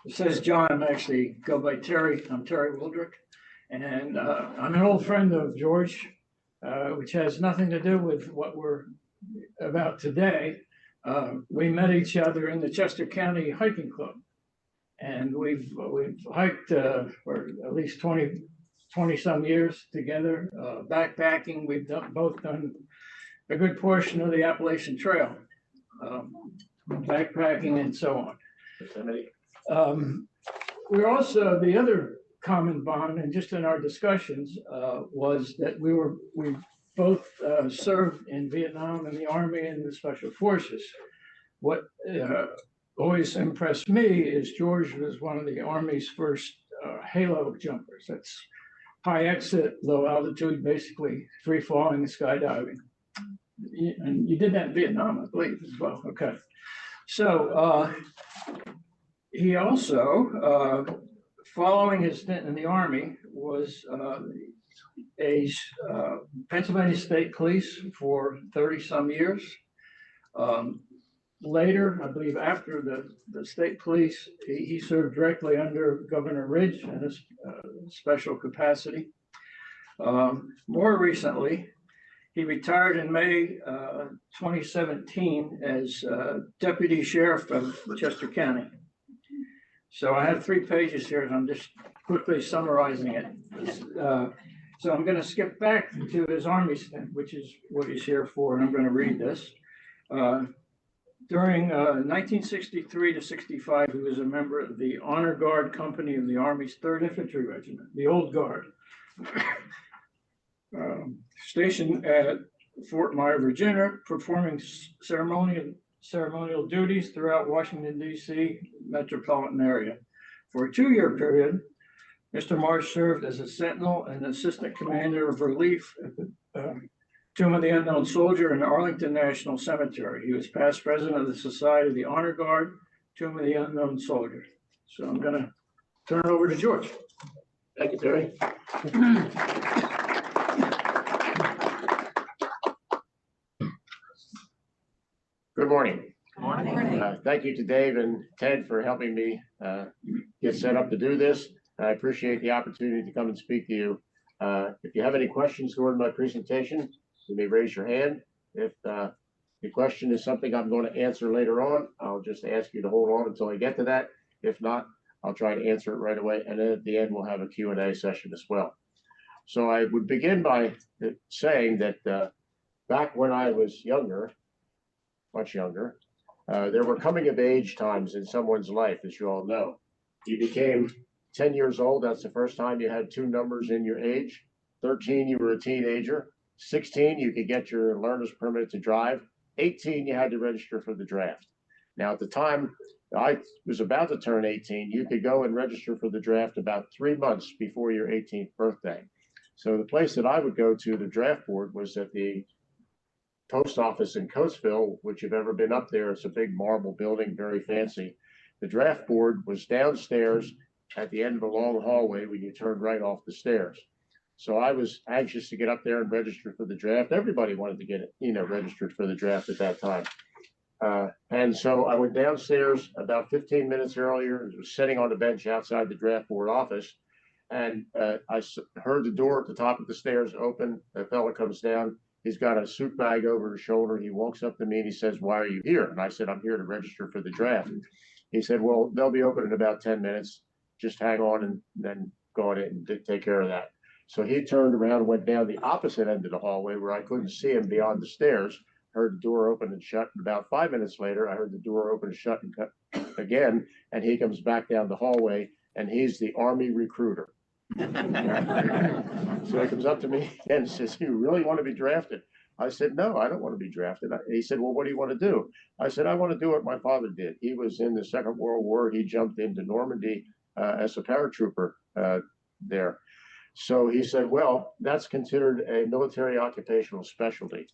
It says John, actually go by Terry. I'm Terry Wildrick, and I'm an old friend of George, which has nothing to do with what we're about today. We met each other in the Chester County Hiking Club, and we've hiked for at least 20 some years together. Backpacking, we've both done a good portion of the Appalachian Trail, backpacking and so on. We're also, the other common bond, and just in our discussions, was that we both served in Vietnam in the Army and the Special Forces. What always impressed me is George was one of the Army's first halo jumpers. That's high exit, low altitude, basically free falling, skydiving. And you did that in Vietnam, I believe, as well. Okay. So he also, following his stint in the Army, was a Pennsylvania State Police for 30 some years. Later, I believe after the state police, he served directly under Governor Ridge in a special capacity. More recently, he retired in May 2017 as Deputy Sheriff of Chester County. So I have 3 pages here, and I'm just quickly summarizing it. So I'm going to skip back to his Army stint, which is what he's here for, and I'm going to read this. During 1963 to 65, he was a member of the Honor Guard Company of the Army's 3rd Infantry Regiment, the Old Guard. Stationed at Fort Myer, Virginia, performing ceremonial duties throughout Washington, D.C. metropolitan area. For a 2-year period, Mr. Marsh served as a sentinel and assistant commander of relief at the Tomb of the Unknown Soldier in Arlington National Cemetery. He was past president of the Society of the Honor Guard, Tomb of the Unknown Soldier. So I'm going to turn it over to George. Thank you, Terry. Good morning. Good morning. Thank you to Dave and Ted for helping me get set up to do this. I appreciate the opportunity to come and speak to you. If you have any questions during my presentation, you may raise your hand. If the question is something I'm going to answer later on, I'll just ask you to hold on until I get to that. If not, I'll try to answer it right away. And then at the end, we'll have a Q&A session as well. So I would begin by saying that back when I was younger, much younger, there were coming of age times in someone's life, as you all know. You became 10 years old. That's the first time you had 2 numbers in your age. 13, you were a teenager. 16, you could get your learner's permit to drive. 18, you had to register for the draft. Now, at the time I was about to turn 18, you could go and register for the draft about 3 months before your 18th birthday. So the place that I would go to, the draft board, was at the post office in Coatesville, which you've ever been up there. It's a big marble building, very fancy. The draft board was downstairs at the end of a long hallway when you turned right off the stairs. So I was anxious to get up there and register for the draft. Everybody wanted to get it, registered for the draft at that time. And so I went downstairs about 15 minutes earlier, was sitting on the bench outside the draft board office. And I heard the door at the top of the stairs open. A fellow comes down. He's got a suit bag over his shoulder. He walks up to me and he says, "Why are you here?" And I said, "I'm here to register for the draft." He said, "Well, they'll be open in about 10 minutes. Just hang on and then go on in and take care of that." So he turned around and went down the opposite end of the hallway where I couldn't see him beyond the stairs, heard the door open and shut. And about 5 minutes later, I heard the door open and shut again. And he comes back down the hallway and he's the Army recruiter. So he comes up to me and says, "You really want to be drafted?" I said, "No, I don't want to be drafted." He said, "Well, what do you want to do?" I said, "I want to do what my father did. He was in the Second World War. He jumped into Normandy as a paratrooper there." So he said, "Well, that's considered a military occupational specialty,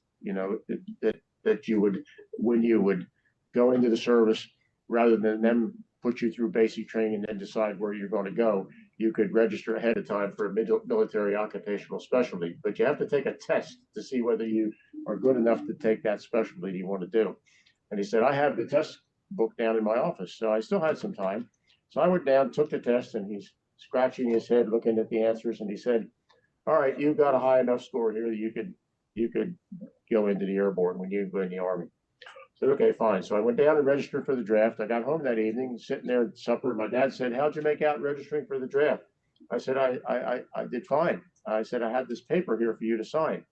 that you would, when you would go into the service, rather than them put you through basic training and then decide where you're going to go, you could register ahead of time for a military occupational specialty. But you have to take a test to see whether you are good enough to take that specialty you want to do." And he said, "I have the test book down in my office." So I still had some time. So I went down, took the test, and he's scratching his head, looking at the answers, and he said, "All right, you got a high enough score here that you could go into the airborne when you go in the Army." I said, "Okay, fine." So I went down and registered for the draft. I got home that evening, sitting there at supper. My dad said, "How'd you make out registering for the draft?" I said, I did fine. I said, "I had this paper here for you to sign."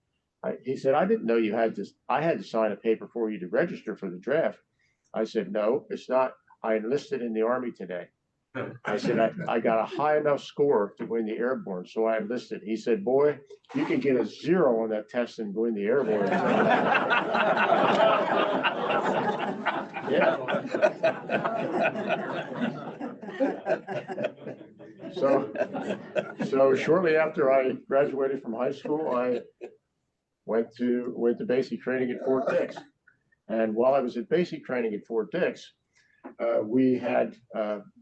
He said, "I didn't know you had this. I had to sign a paper for you to register for the draft." I said, "No, it's not. I enlisted in the Army today." I said, I got a high enough score to win the airborne, so I enlisted. He said, "Boy, you can get a 0 on that test and win the airborne." Yeah. So shortly after I graduated from high school, I went to basic training at Fort Dix. And while I was at basic training at Fort Dix, we had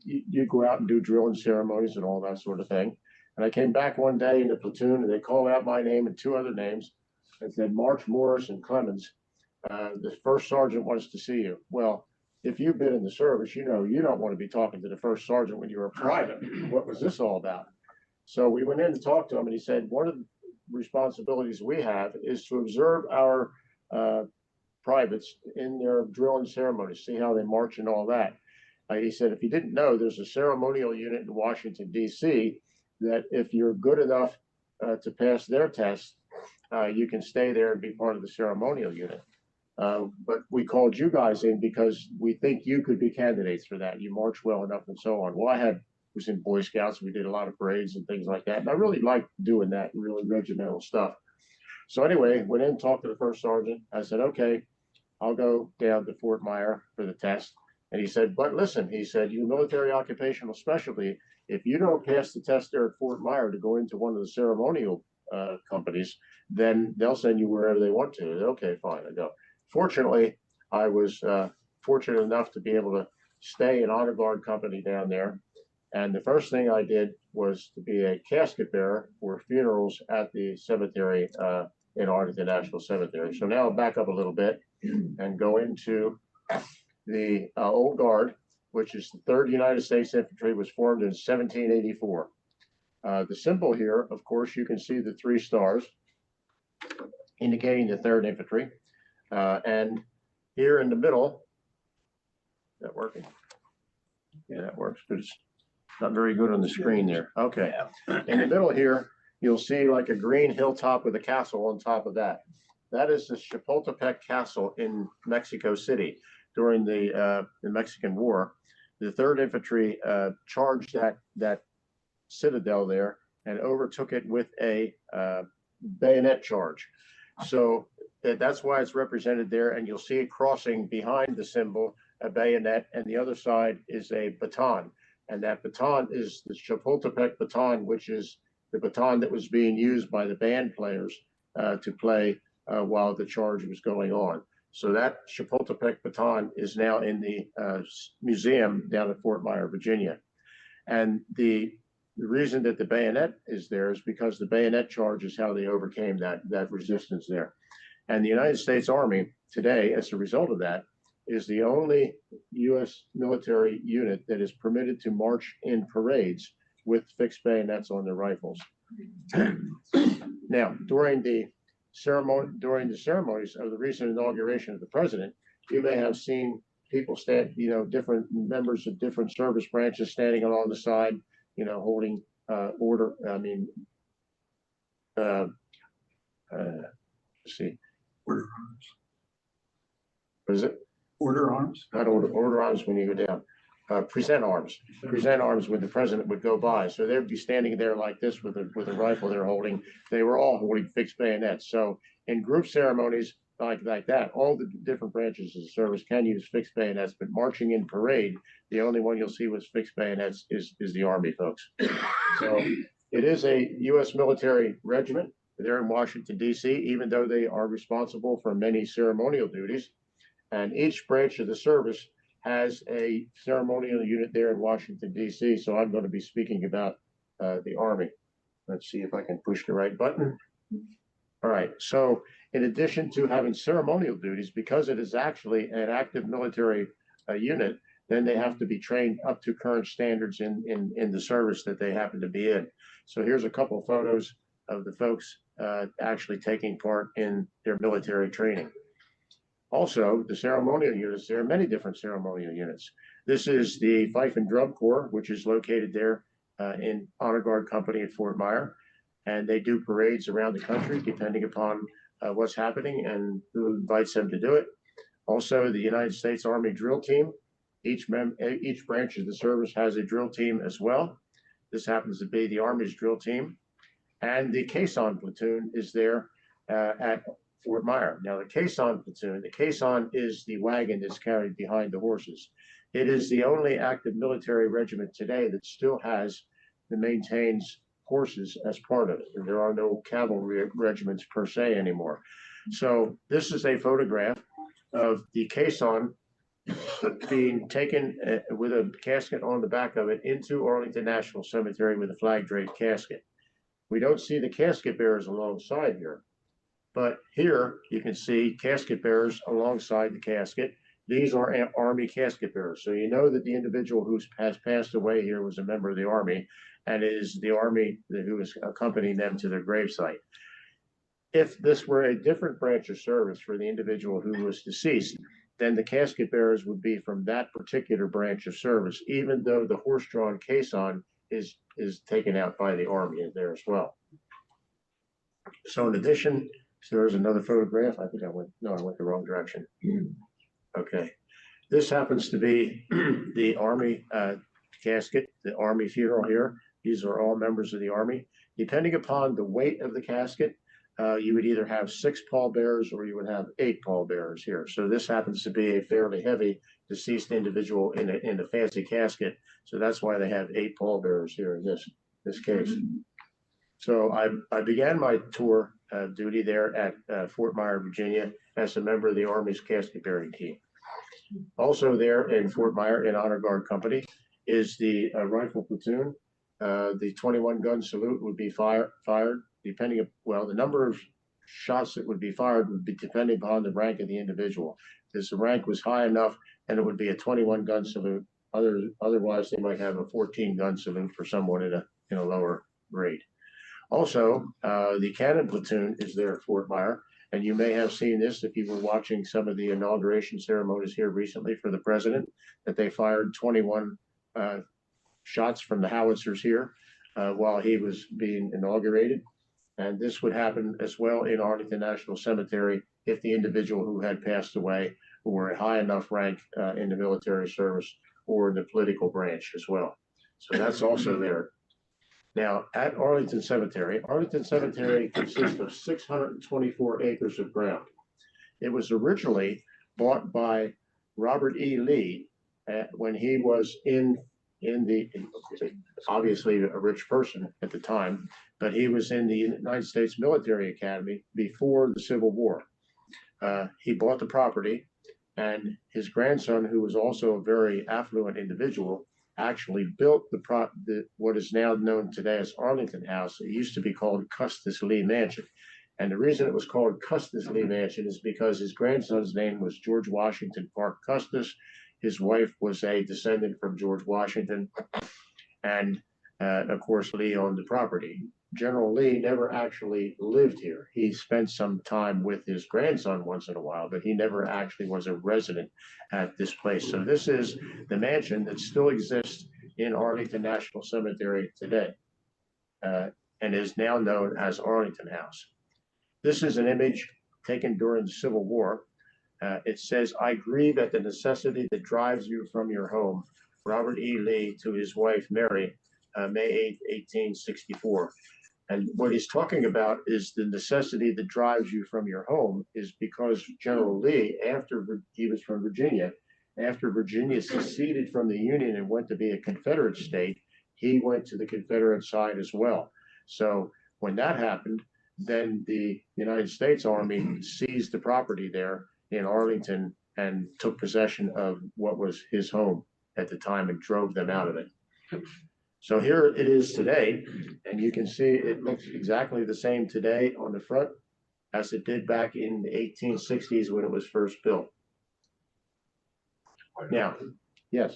you go out and do drill and ceremonies and all that sort of thing. And I came back one day in the platoon, and they called out my name and 2 other names and said, "March, Morris, and Clemens. The first sergeant wants to see you." Well, if you've been in the service, you know you don't want to be talking to the first sergeant when you're a private. What was this all about? So we went in to talk to him, and he said, "One of the responsibilities we have is to observe our privates in their drill and ceremonies, see how they march and all that." He said, "If you didn't know, there's a ceremonial unit in Washington, D.C., that if you're good enough to pass their test, you can stay there and be part of the ceremonial unit. But we called you guys in because we think you could be candidates for that. You march well enough and so on." Well, was in Boy Scouts. We did a lot of parades and things like that. And I really liked doing that, really regimental stuff. So anyway, went in, talked to the first sergeant. I said, "Okay, I'll go down to Fort Myer for the test." And he said, "But listen," he said, "your military occupational specialty, if you don't pass the test there at Fort Myer to go into one of the ceremonial companies, then they'll send you wherever they want to." I said, "Okay, fine." I go. Fortunately, I was fortunate enough to be able to stay in honor guard company down there. And the first thing I did was to be a casket bearer for funerals at the cemetery in Arlington National Cemetery. So now I'll back up a little bit and go into the Old Guard, which is the 3rd United States Infantry, was formed in 1784. The symbol here, of course, you can see the 3 stars indicating the 3rd Infantry. And here in the middle, is that working? Yeah, that works, but it's not very good on the screen there. Okay. In the middle here, you'll see like a green hilltop with a castle on top of that. That is the Chapultepec Castle in Mexico City during the Mexican War. The 3rd Infantry charged that citadel there and overtook it with a bayonet charge. So that's why it's represented there, and you'll see it crossing behind the symbol, a bayonet, and the other side is a baton. And that baton is the Chapultepec baton, which is the baton that was being used by the band players to play while the charge was going on. So that Chapultepec baton is now in the museum down at Fort Myer, Virginia. And the reason that the bayonet is there is because the bayonet charge is how they overcame that resistance there. And the United States Army today, as a result of that, is the only U.S. military unit that is permitted to march in parades with fixed bayonets on their rifles. Now, during the ceremonies of the recent inauguration of the president, you may have seen people stand, different members of different service branches standing along the side, holding order. Let's see. Order arms. What is it? Order arms. Not order arms when you go down. Present arms. Present arms when the president would go by. So they'd be standing there like this with a rifle they're holding. They were all holding fixed bayonets. So in group ceremonies like that, all the different branches of the service can use fixed bayonets, but marching in parade, the only one you'll see with fixed bayonets is the Army folks. So it is a U.S. military regiment. They're in Washington, D.C., even though they are responsible for many ceremonial duties. And each branch of the service has a ceremonial unit there in Washington, D.C. So I'm going to be speaking about the Army. Let's see if I can push the right button. All right. So in addition to having ceremonial duties, because it is actually an active military unit, then they have to be trained up to current standards in the service that they happen to be in. So here's a couple of photos of the folks actually taking part in their military training. Also, the ceremonial units, there are many different ceremonial units. This is the Fife and Drum Corps, which is located there in Honor Guard Company at Fort Myer. And they do parades around the country depending upon what's happening and who invites them to do it. Also, the United States Army Drill Team. Each branch of the service has a drill team as well. This happens to be the Army's drill team. And the caisson platoon is there at Fort Myer. Now, the caisson platoon, the caisson is the wagon that's carried behind the horses. It is the only active military regiment today that still has and maintains horses as part of it. And there are no cavalry regiments per se anymore. So this is a photograph of the caisson being taken with a casket on the back of it into Arlington National Cemetery with a flag draped casket. We don't see the casket bearers alongside here, but here you can see casket bearers alongside the casket. These are Army casket bearers. So you know that the individual who has passed away here was a member of the Army, and it is the Army who is accompanying them to their gravesite. If this were a different branch of service for the individual who was deceased, then the casket bearers would be from that particular branch of service, even though the horse-drawn caisson is taken out by the Army there as well. So in addition, so there's another photograph. I think I went the wrong direction. Okay. This happens to be the Army casket, the Army funeral here. These are all members of the Army. Depending upon the weight of the casket, you would either have 6 pallbearers or you would have 8 pallbearers here. So this happens to be a fairly heavy deceased individual in a fancy casket. So that's why they have 8 pallbearers here in this case. So I began my tour of duty there at Fort Myer, Virginia, as a member of the Army's casket bearing team. Also there in Fort Myer in Honor Guard Company is the rifle platoon. The 21 gun salute would be fired depending, well, the number of shots that would be fired would be depending upon the rank of the individual. If the rank was high enough, and it would be a 21 gun salute. Otherwise, they might have a 14 gun salute for someone in a lower grade. Also, the cannon platoon is there at Fort Myer, and you may have seen this if you were watching some of the inauguration ceremonies here recently for the president, that they fired 21 shots from the howitzers here while he was being inaugurated. And this would happen as well in Arlington National Cemetery if the individual who had passed away were a high enough rank in the military service or in the political branch as well. So that's also there. Now, at Arlington Cemetery consists of 624 acres of ground. It was originally bought by Robert E. Lee when he was obviously a rich person at the time, but he was in the United States Military Academy before the Civil War. He bought the property, and his grandson, who was also a very affluent individual, actually built what is now known today as Arlington House. It used to be called Custis Lee Mansion. And the reason it was called Custis Lee Mansion is because his grandson's name was George Washington Parke Custis. His wife was a descendant from George Washington. And of course, Lee owned the property. General Lee never actually lived here. He spent some time with his grandson once in a while, but he never actually was a resident at this place. So this is the mansion that still exists in Arlington National Cemetery today and is now known as Arlington House. This is an image taken during the Civil War. It says, "I grieve at the necessity that drives you from your home. Robert E. Lee to his wife, Mary, May 8, 1864. And what he's talking about is the necessity that drives you from your home is because General Lee, after he was from Virginia, after Virginia seceded from the Union and went to be a Confederate state, he went to the Confederate side as well. So when that happened, then the United States Army seized the property there in Arlington and took possession of what was his home at the time and drove them out of it. So here it is today, and you can see it looks exactly the same today on the front as it did back in the 1860s when it was first built. Now, Yes.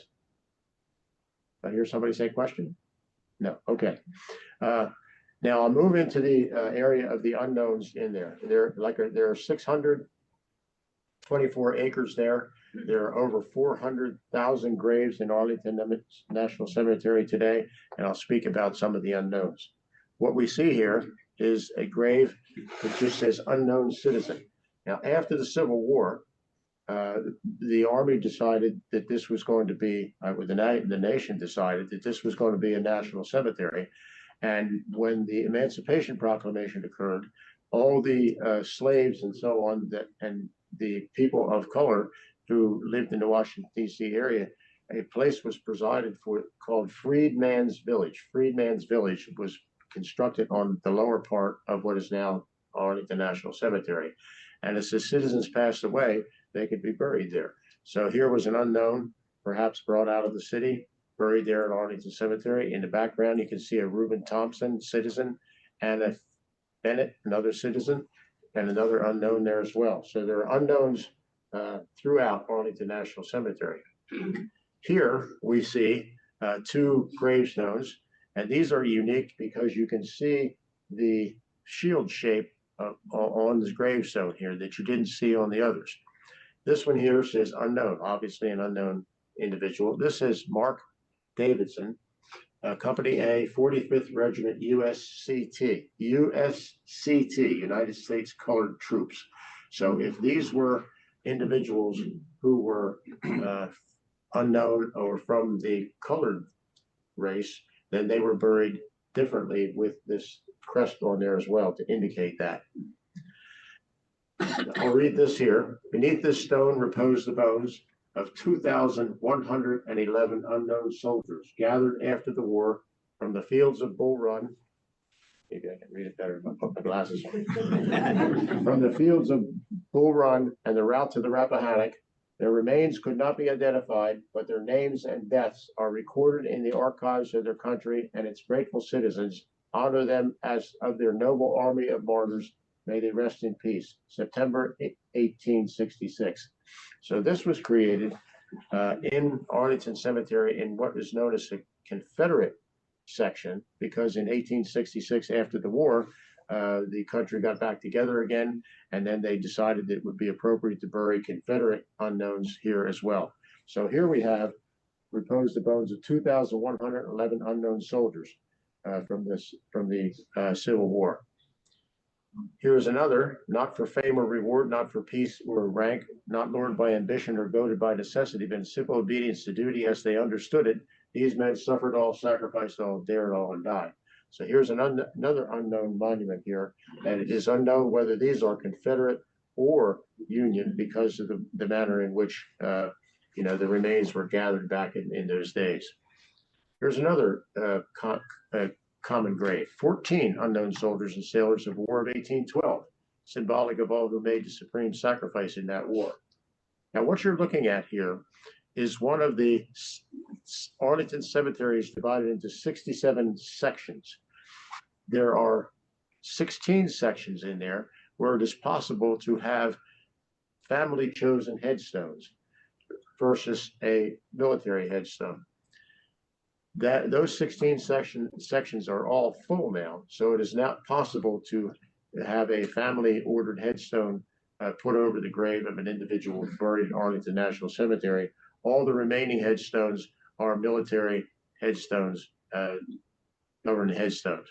I hear somebody say question? No, okay. Now I'll move into the area of the unknowns in there. There are 624 acres there. There are over 400,000 graves in Arlington National Cemetery today, and I'll speak about some of the unknowns. What we see here is a grave that just says unknown citizen. Now, after the Civil War, the Army decided that this was going to be, the nation decided that this was going to be a national cemetery. And when the Emancipation Proclamation occurred, all the slaves and so on and the people of color who lived in the Washington, D.C. area, a place was presided for called Freedman's Village. Freedman's Village was constructed on the lower part of what is now Arlington National Cemetery. And as the citizens passed away, they could be buried there. So here was an unknown, perhaps brought out of the city, buried there at Arlington Cemetery. In the background, you can see a Reuben Thompson, citizen, and a Bennett, another citizen, and another unknown there as well. So there are unknowns throughout Arlington National Cemetery. Here we see two gravestones, and these are unique because you can see the shield shape on this gravestone here that you didn't see on the others. This one here says unknown, obviously an unknown individual. This is Mark Davidson, Company A, 45th Regiment, USCT, United States Colored Troops. So if these were individuals who were unknown or from the colored race, then they were buried differently with this crest on there as well to indicate that. I'll read this here. Beneath this stone repose the bones of 2,111 unknown soldiers gathered after the war from the fields of Bull Run. Maybe I can read it better if I put my glasses on. From the fields of Bull Run and the route to the Rappahannock, their remains could not be identified, but their names and deaths are recorded in the archives of their country, and its grateful citizens honor them as of their noble army of martyrs. May they rest in peace. September 1866. So this was created in Arlington Cemetery in what is known as the Confederate section, because in 1866, after the war, the country got back together again, and then they decided that it would be appropriate to bury Confederate unknowns here as well. So here we have reposed the bones of 2,111 unknown soldiers from the Civil War. Here is another, not for fame or reward, not for peace or rank, not lured by ambition or goaded by necessity, but in simple obedience to duty as they understood it. These men suffered all, sacrificed all, dared all, and died. So here's another unknown monument here, and it is unknown whether these are Confederate or Union because of the manner in which the remains were gathered back in those days. Here's another common grave. 14 unknown soldiers and sailors of War of 1812, symbolic of all who made the supreme sacrifice in that war. Now, what you're looking at here is one of the Arlington cemeteries divided into 67 sections. There are 16 sections in there where it is possible to have family chosen headstones versus a military headstone. Those 16 sections are all full now, so it is not possible to have a family ordered headstone put over the grave of an individual buried in Arlington National Cemetery. All the remaining headstones are military headstones, government headstones.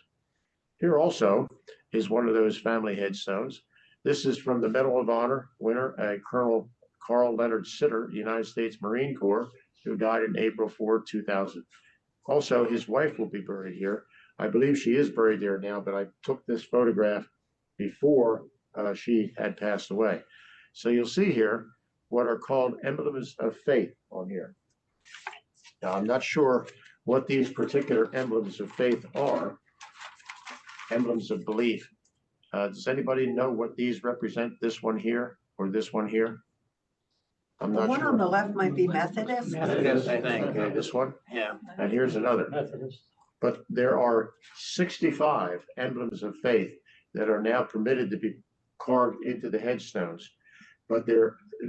Here also is one of those family headstones. This is from the Medal of Honor winner, Colonel Carl Leonard Sitter, United States Marine Corps, who died in April 4, 2000. Also, his wife will be buried here. I believe she is buried there now, but I took this photograph before she had passed away. So you'll see here what are called emblems of faith on here. Now, I'm not sure what these particular emblems of faith are, emblems of belief. Does anybody know what these represent, this one here or this one here? I'm The not one sure. on the left might be Methodist. Methodist, I think. Okay, this one? Yeah. And here's another. But there are 65 emblems of faith that are now permitted to be carved into the headstones. But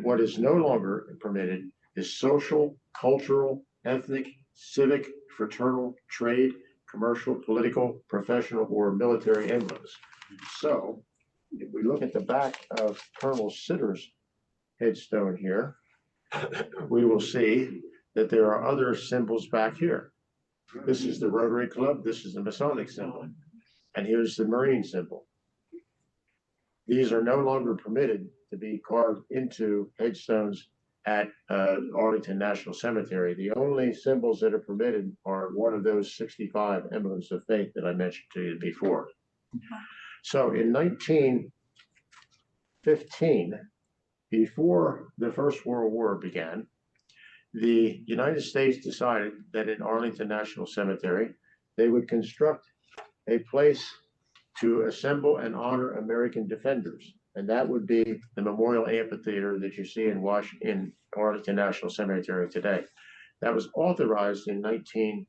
what is no longer permitted is social, cultural, ethnic, civic, fraternal, trade, commercial, political, professional, or military emblems. So if we look at the back of Colonel Sitter's headstone here, we will see that there are other symbols back here. This is the Rotary Club, this is the Masonic symbol, and here's the Marine symbol. These are no longer permitted to be carved into headstones at Arlington National Cemetery. The only symbols that are permitted are one of those 65 emblems of faith that I mentioned to you before. So in 1915, before the First World War began, the United States decided that in Arlington National Cemetery, they would construct a place to assemble and honor American defenders. And that would be the Memorial Amphitheater that you see in Arlington National Cemetery today. That was authorized in 1913.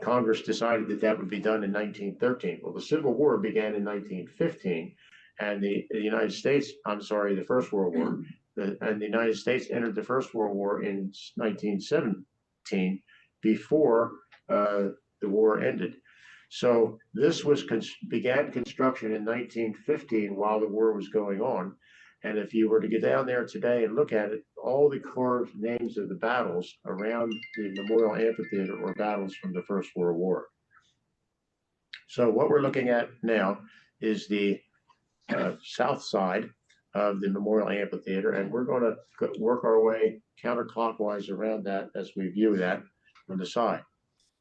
Congress decided that that would be done in 1913. Well, the Civil War began in 1915, and the First World War, and the United States entered the First World War in 1917 before the war ended. So this began construction in 1915 while the war was going on. And if you were to get down there today and look at it, all the carved names of the battles around the Memorial Amphitheater were battles from the First World War. So what we're looking at now is the south side of the Memorial Amphitheater, and we're going to work our way counterclockwise around that as we view that from the side.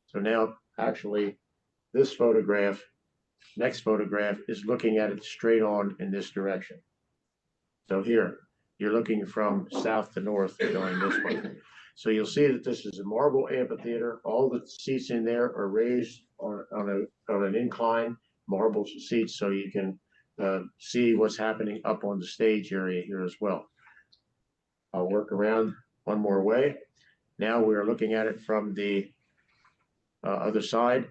So now, actually, this next photograph is looking at it straight on in this direction. So here, you're looking from south to north going this way. So you'll see that this is a marble amphitheater. All the seats in there are raised on an incline, marble seats, so you can see what's happening up on the stage area here as well. I'll work around one more way. Now we're looking at it from the other side.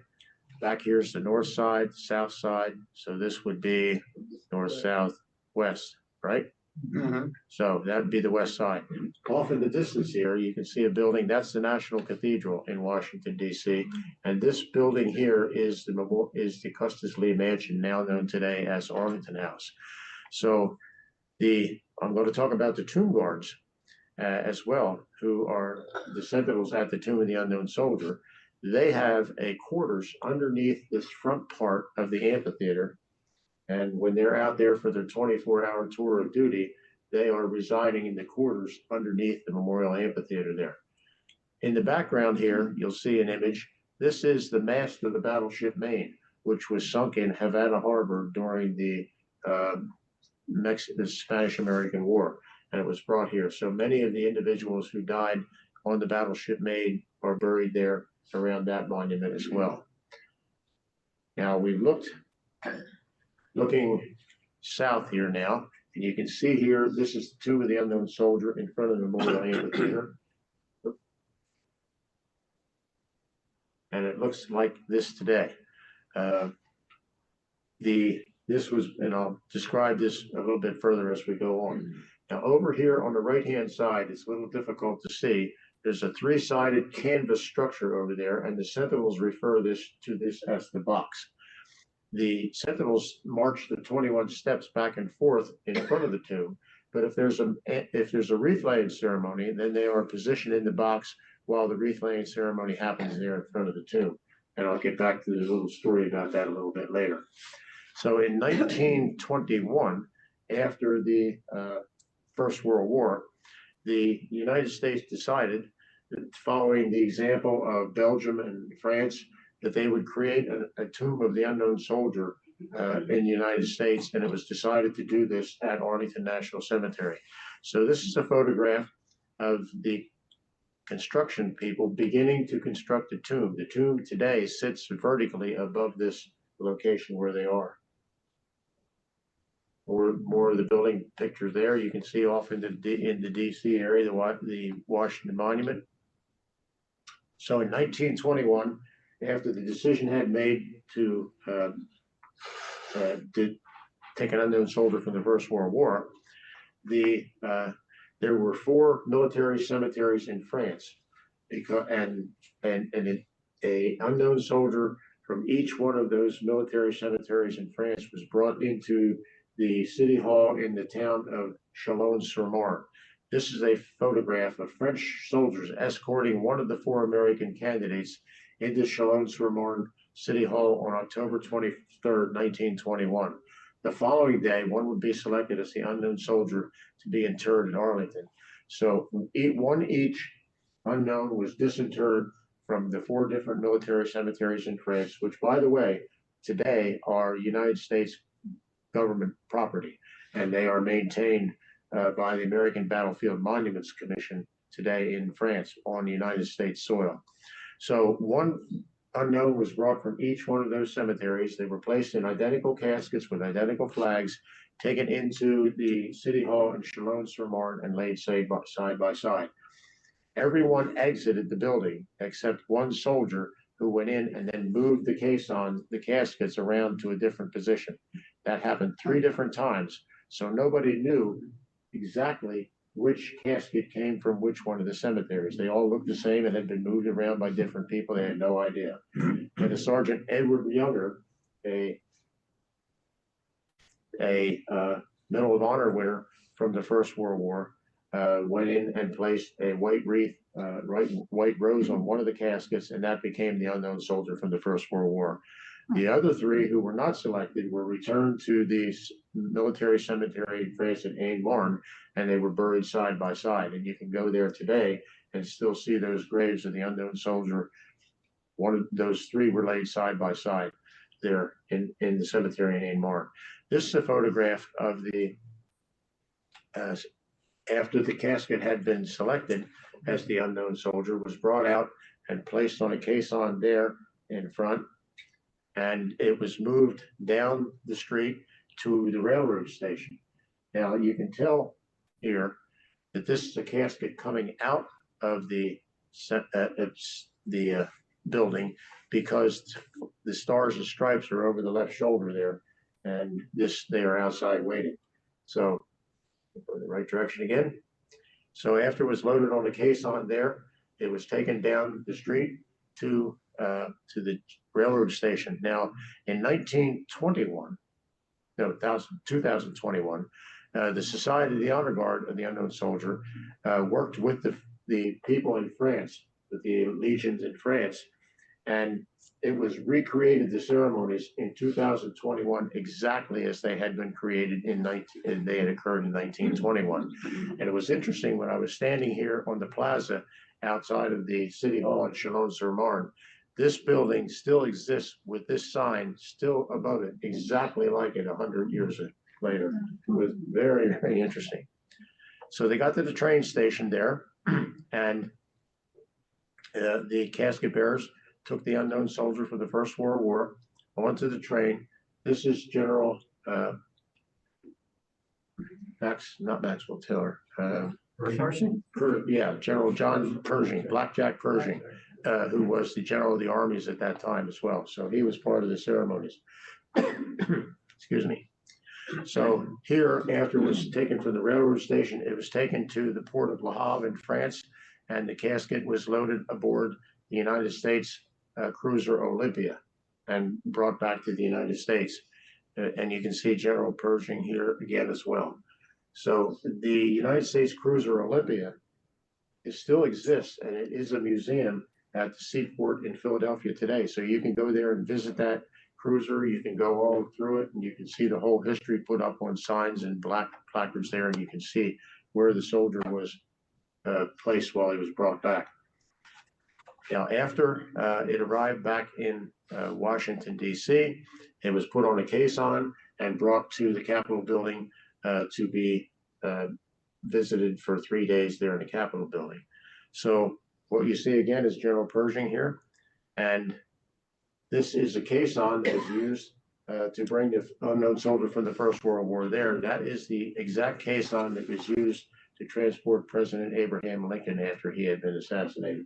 Back here's the north side, south side. So this would be north, south, west, right? Mm-hmm. So that would be the west side. Off in the distance here, you can see a building. That's the National Cathedral in Washington, D.C. And this building here is the Custis Lee Mansion, now known today as Arlington House. So I'm going to talk about the tomb guards as well, who are the sentinels at the Tomb of the Unknown Soldier. They have a quarters underneath this front part of the amphitheater. And when they're out there for their 24-hour tour of duty, they are residing in the quarters underneath the Memorial Amphitheater there. In the background here, you'll see an image. This is the mast of the battleship Maine, which was sunk in Havana Harbor during the Spanish-American War, and it was brought here. So many of the individuals who died on the battleship Maine are buried there around that monument as well. Now we've looking south here now, and you can see here, this is the Tomb of the Unknown Soldier in front of the Memorial Amphitheater. And it looks like this today. And I'll describe this a little bit further as we go on. Now over here on the right-hand side, it's a little difficult to see. There's a three-sided canvas structure over there, and the sentinels refer to this as the box. The sentinels march the 21 steps back and forth in front of the tomb, but if there's a wreath laying ceremony, then they are positioned in the box while the wreath laying ceremony happens there in front of the tomb. And I'll get back to the little story about that a little bit later. So in 1921, after the First World War, the United States decided that, following the example of Belgium and France, that they would create a Tomb of the Unknown Soldier in the United States, and it was decided to do this at Arlington National Cemetery. So this is a photograph of the construction people beginning to construct the tomb. The tomb today sits vertically above this location where they are. Or more of the building pictures there. You can see off in the DC area, the Washington Monument. So in 1921, after the decision had made to take an unknown soldier from the First World War, there were 4 military cemeteries in France, because a unknown soldier from each one of those military cemeteries in France was brought into the city hall in the town of Chalon-sur-Marne. This is a photograph of French soldiers escorting one of the 4 American candidates into Chalon-sur-Marne City Hall on October 23rd, 1921. The following day, one would be selected as the unknown soldier to be interred in Arlington. So each unknown was disinterred from the 4 different military cemeteries in France, which, by the way, today are United States government property, and they are maintained by the American Battlefield Monuments Commission today in France on United States soil. So one unknown was brought from each one of those cemeteries. They were placed in identical caskets with identical flags, taken into the city hall in Chalon-sur-Marne and laid side by side. Everyone exited the building except one soldier, who went in and then moved the caskets around to a different position. That happened 3 different times, so nobody knew exactly which casket came from which one of the cemeteries. They all looked the same and had been moved around by different people. They had no idea. And the Sergeant Edward Younger, a Medal of Honor winner from the First World War, went in and placed a white wreath, white rose on one of the caskets, and that became the unknown soldier from the First World War. The other 3 who were not selected were returned to the military cemetery in France at Aisne-Marne, and they were buried side by side. And you can go there today and still see those graves of the unknown soldier. One of those 3 were laid side by side there in the cemetery in Aisne-Marne. This is a photograph of after the casket had been selected as the unknown soldier, was brought out and placed on a caisson there in front, and it was moved down the street to the railroad station. Now you can tell here that this is a casket coming out of the building, because the stars and stripes are over the left shoulder there, and they are outside waiting. So go in the right direction again. So after it was loaded on the caisson there, it was taken down the street to the railroad station. Now, in 2021, the Society of the Honor Guard of the Unknown Soldier worked with the people in France, with the legions in France, and it was recreated, the ceremonies in 2021 exactly as they had been created they had occurred in 1921. And it was interesting, when I was standing here on the plaza outside of the city hall in Chalon-sur-Marne, this building still exists with this sign still above it, exactly like it 100 years later. It was very, very interesting. So they got to the train station there, and the casket bearers took the unknown soldier for the First World War onto the train. This is General not Maxwell Taylor. General John Pershing, Blackjack Pershing, who was the general of the armies at that time as well. So he was part of the ceremonies. Excuse me. So here, after it was taken from the railroad station, it was taken to the port of Le Havre in France, and the casket was loaded aboard the United States cruiser Olympia and brought back to the United States. And you can see General Pershing here again as well. So the United States cruiser Olympia still exists, and it is a museum at the seaport in Philadelphia today. So you can go there and visit that cruiser. You can go all through it, and you can see the whole history put up on signs and black placards there, and you can see where the soldier was placed while he was brought back. Now, after it arrived back in Washington, D.C., it was put on a caisson and brought to the Capitol building to be visited for 3 days there in the Capitol building. So what you see again is General Pershing here, and this is a caisson that was used to bring the unknown soldier from the First World War there. That is the exact caisson that was used to transport President Abraham Lincoln after he had been assassinated.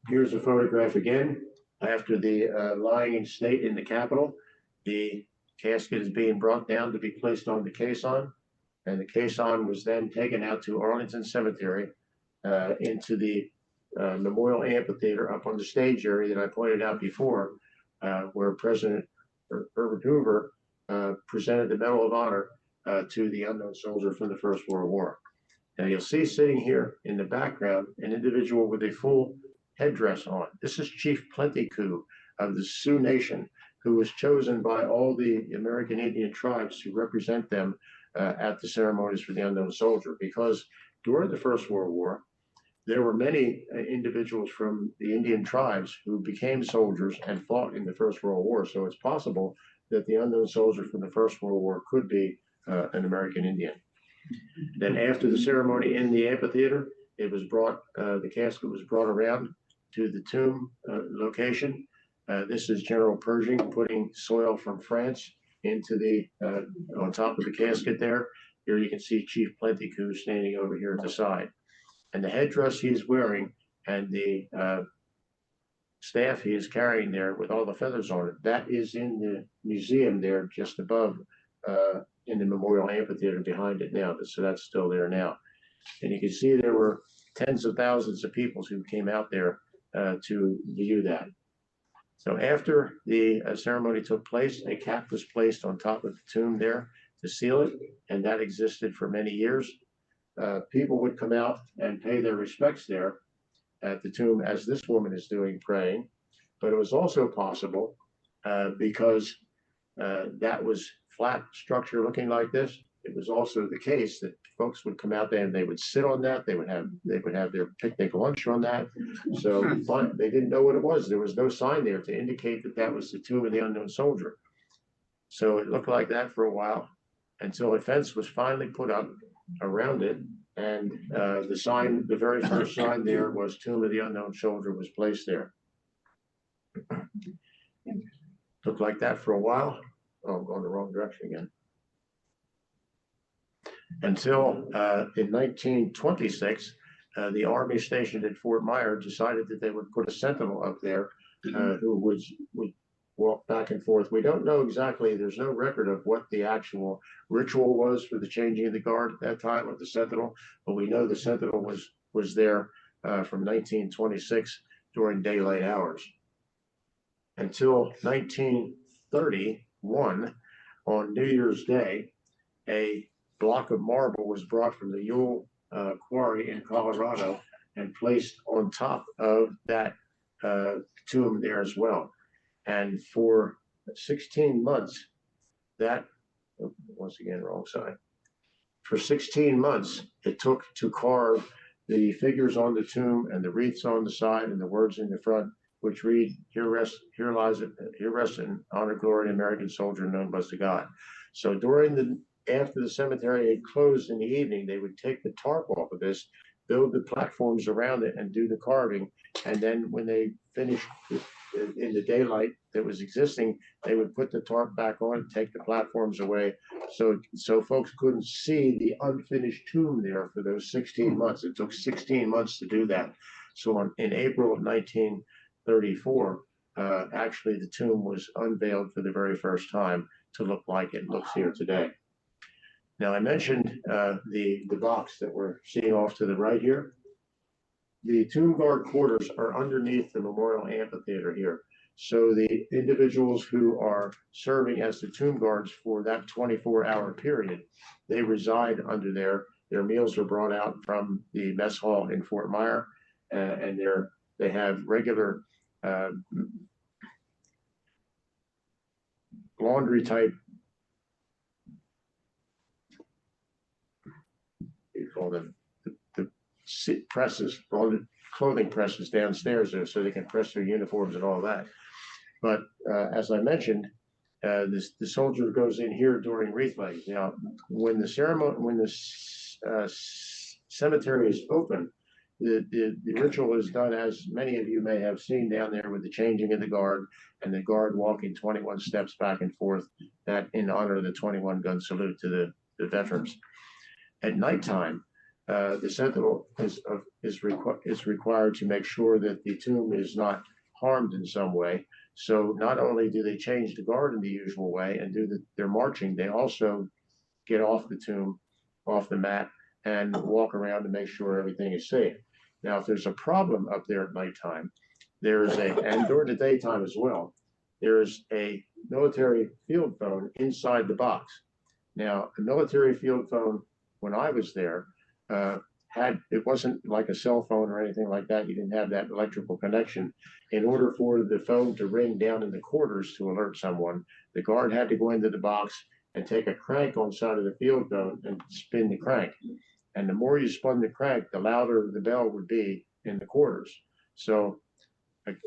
Here's a photograph again after the lying in state in the Capitol. The casket is being brought down to be placed on the caisson, and the caisson was then taken out to Arlington Cemetery into the Memorial Amphitheater up on the stage area that I pointed out before, where President Herbert Hoover presented the Medal of Honor to the unknown soldier from the First World War. Now you'll see sitting here in the background an individual with a full headdress on. This is Chief Plentycoo of the Sioux Nation, who was chosen by all the American Indian tribes to represent them at the ceremonies for the unknown soldier, because during the First World War, there were many individuals from the Indian tribes who became soldiers and fought in the First World War. So it's possible that the unknown soldier from the First World War could be an American Indian. Then after the ceremony in the amphitheater, it was brought, the casket was brought around to the tomb location. This is General Pershing putting soil from France into the, on top of the casket there. Here you can see Chief Plentycoo standing over here at the side. And the headdress he is wearing and the staff he is carrying there with all the feathers on it, that is in the museum there just above in the Memorial Amphitheater behind it now. So that's still there now. And you can see there were tens of thousands of people who came out there to view that. So after the ceremony took place, a cap was placed on top of the tomb there to seal it, and that existed for many years. People would come out and pay their respects there at the tomb, as this woman is doing, praying. But it was also possible because that was flat structure looking like this. It was also the case that folks would come out there and they would sit on that. They would have their picnic lunch on that. So they didn't know what it was. There was no sign there to indicate that that was the tomb of the unknown soldier. So it looked like that for a while until a fence was finally put up around it, and the sign, the very first sign there was "Tomb of the Unknown Soldier" was placed there. Looked like that for a while. Oh, I'm going the wrong direction again. Until in 1926, the Army stationed at Fort Myer decided that they would put a sentinel up there who would walk back and forth. We don't know exactly, there's no record of what the actual ritual was for the changing of the guard at that time with the sentinel, but we know the sentinel was there from 1926 during daylight hours. Until 1931, on New Year's Day, a block of marble was brought from the Ewell quarry in Colorado and placed on top of that tomb there as well. And for 16 months, that, once again, wrong side. For 16 months, it took to carve the figures on the tomb and the wreaths on the side and the words in the front, which read, here rests in honor, glory, American soldier known as to God. So after the cemetery had closed in the evening, they would take the tarp off of this, build the platforms around it and do the carving. And then when they finished in the daylight that was existing, they would put the tarp back on, take the platforms away, so folks couldn't see the unfinished tomb there for those 16 months. It took 16 months to do that. So in April of 1934, actually the tomb was unveiled for the very first time to look like it looks here today. Now I mentioned the box that we're seeing off to the right here. The tomb guard quarters are underneath the Memorial Amphitheater here. So the individuals who are serving as the tomb guards for that 24-hour period, they reside under there. Their meals are brought out from the mess hall in Fort Myer, and they have regular laundry type, you call them the presses, all the clothing presses downstairs there, so they can press their uniforms and all that. But as I mentioned, the soldier goes in here during wreath laying. Now, when the cemetery is open, the ritual is done as many of you may have seen down there with the changing of the guard and the guard walking 21 steps back and forth, that in honor of the 21 gun salute to the veterans. At nighttime, the sentinel is required to make sure that the tomb is not harmed in some way. So not only do they change the guard in the usual way and do their marching, they also get off the tomb, off the mat, and walk around to make sure everything is safe. Now, if there's a problem up there at nighttime, and during the daytime as well, there's a military field phone inside the box. Now, a military field phone, when I was there, it wasn't like a cell phone or anything like that. You didn't have that electrical connection. In order for the phone to ring down in the quarters to alert someone, the guard had to go into the box and take a crank on the side of the field phone and spin the crank. And the more you spun the crank, the louder the bell would be in the quarters. So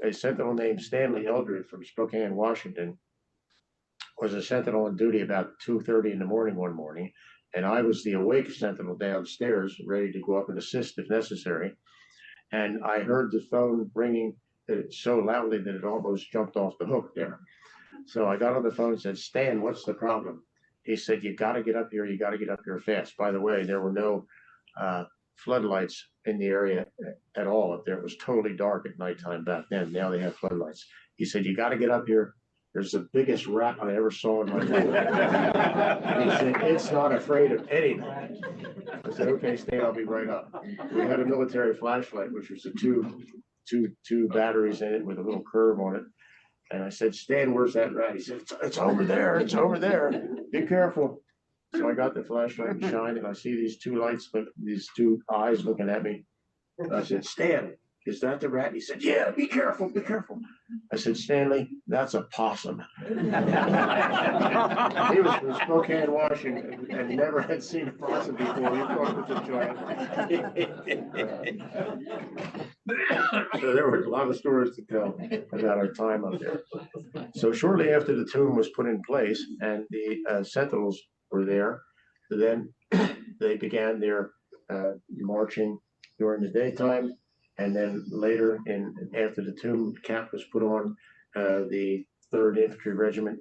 a sentinel named Stanley Eldred from Spokane, Washington, was a sentinel on duty about 2:30 in the morning one morning, and I was the awake sentinel downstairs, ready to go up and assist if necessary. And I heard the phone ringing so loudly that it almost jumped off the hook there. So I got on the phone and said, "Stan, what's the problem?" He said, "You got to get up here. You got to get up here fast." By the way, there were no floodlights in the area at all up there. It was totally dark at nighttime back then. Now they have floodlights. He said, "You got to get up here. There's the biggest rat I ever saw in my life." He said, "It's not afraid of anything." I said, "Okay, Stan, I'll be right up." We had a military flashlight, which was the two batteries in it with a little curve on it. And I said, "Stan, where's that rat?" He said, it's over there. It's over there. Be careful." So I got the flashlight and shined, and I see these two lights, these two eyes looking at me. I said, "Stan, is that the rat?" He said, "Yeah, be careful, be careful." I said, "Stanley, that's a possum." He was from Spokane, Washington, and never had seen a possum before. He thought it was a giant. So there was a lot of stories to tell about our time up there. So shortly after the tomb was put in place and the sentinels were there, then they began their marching during the daytime. And then later, after the tomb cap was put on, the 3rd Infantry Regiment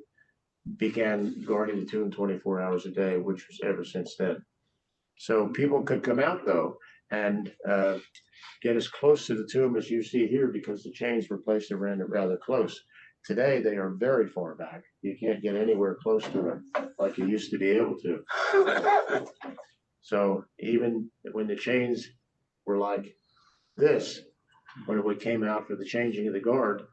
began guarding the tomb 24 hours a day, which was ever since then. So people could come out, though, and get as close to the tomb as you see here, because the chains were placed around it rather close. Today, they are very far back. You can't get anywhere close to them like you used to be able to. So even when the chains were like this, when we came out for the changing of the guard,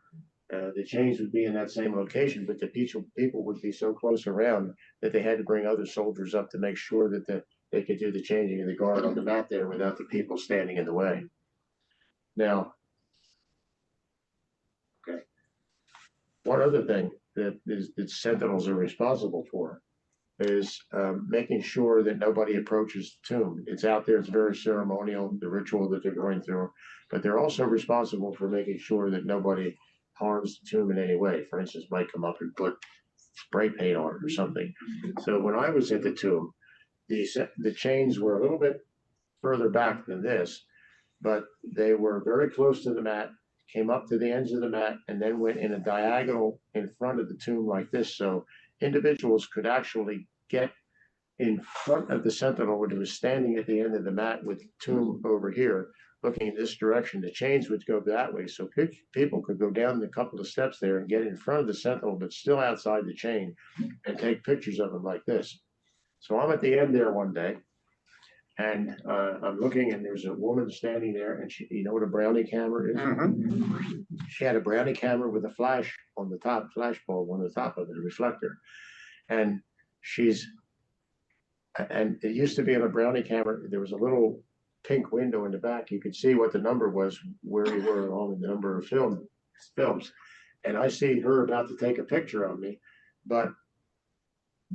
the chains would be in that same location, but the people would be so close around that they had to bring other soldiers up to make sure that they could do the changing of the guard on the mat there without the people standing in the way. Now, okay, one other thing that sentinels are responsible for is making sure that nobody approaches the tomb. It's out there, it's very ceremonial, the ritual that they're going through, but they're also responsible for making sure that nobody harms the tomb in any way. For instance, might come up and put spray paint on it or something. So when I was at the tomb, the chains were a little bit further back than this, but they were very close to the mat, came up to the ends of the mat, and then went in a diagonal in front of the tomb like this. So individuals could actually get in front of the sentinel when he was standing at the end of the mat with the tomb over here, looking in this direction. The chains would go that way, so people could go down a couple of steps there and get in front of the sentinel, but still outside the chain, and take pictures of him like this. So I'm at the end there one day, and I'm looking, and there's a woman standing there, and you know what a brownie camera is? Mm-hmm. She had a brownie camera with a flash on the top, flash bulb on the top of it, a reflector. And it used to be on a brownie camera, there was a little pink window in the back. You could see what the number was, where you were along the number of films. And I see her about to take a picture of me, but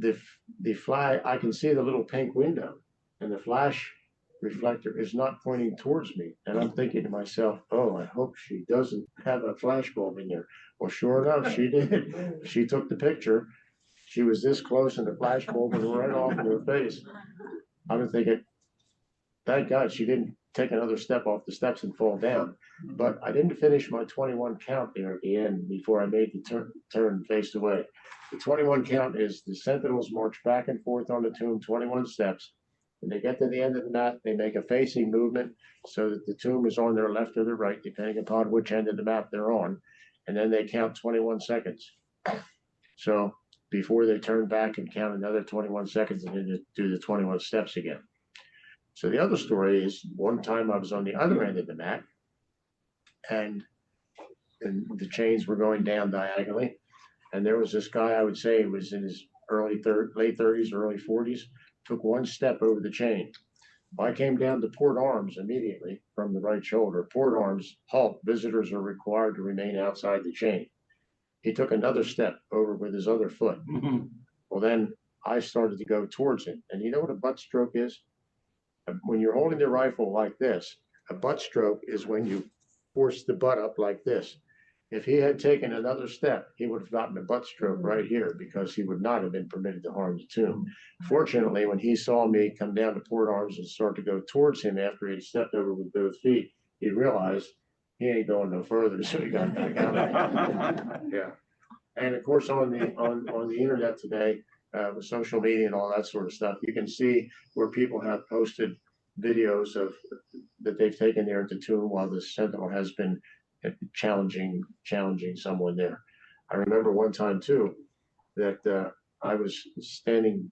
I can see the little pink window, and the flash reflector is not pointing towards me. And I'm thinking to myself, oh, I hope she doesn't have a flash bulb in there. Well, sure enough, she did. She took the picture. She was this close, and the flash bulb was right off in her face. I'm thinking, thank God she didn't take another step off the steps and fall down. But I didn't finish my 21 count there at the end before I made the turn and faced away. The 21 count is the sentinels march back and forth on the tomb 21 steps. When they get to the end of the mat, they make a facing movement so that the tomb is on their left or their right, depending upon which end of the mat they're on. and then they count 21 seconds. So before they turn back and count another 21 seconds and then do the 21 steps again. So the other story is one time I was on the other end of the mat and the chains were going down diagonally. And there was this guy, I would say was in his late 30s, early 40s, took one step over the chain. I came down to port arms immediately from the right shoulder. Port arms, halt, visitors are required to remain outside the chain. He took another step over with his other foot. Well, then I started to go towards him. And you know what a butt stroke is? When you're holding the rifle like this, a butt stroke is when you force the butt up like this. If he had taken another step, he would have gotten a butt stroke right here because he would not have been permitted to harm the tomb. Fortunately, when he saw me come down to port arms and start to go towards him after he stepped over with both feet, he realized he ain't going no further, so he got back out. Yeah. And of course, on the internet today, with social media and all that sort of stuff, you can see where people have posted videos of that they've taken there at the tomb while the sentinel has been challenging someone there. I remember one time too that I was standing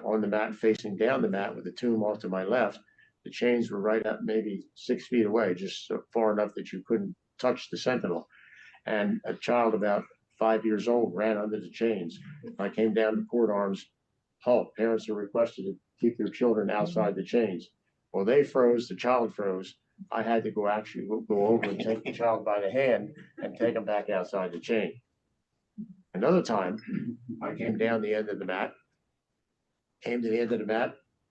on the mat, facing down the mat with the tomb off to my left. The chains were right up maybe 6 feet away, just so far enough that you couldn't touch the sentinel. And a child about 5 years old ran under the chains. I came down to port arms, halt, parents are requested to keep their children outside the chains. Well, they froze, the child froze. I had to go over and take the child by the hand and take him back outside the chain. Another time, I came down the end of the mat,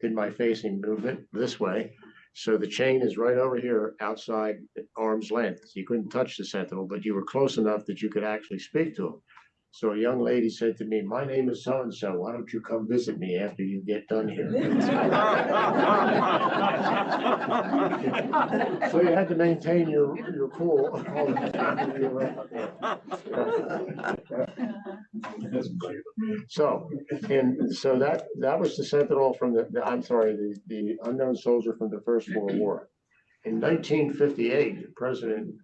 did my facing movement this way. So the chain is right over here outside at arm's length. You couldn't touch the sentinel, but you were close enough that you could actually speak to him. So a young lady said to me, "My name is so-and-so. Why don't you come visit me after you get done here?" So you had to maintain your cool all the time. So that was the sentinel from the unknown soldier from the First World War. In 1958, President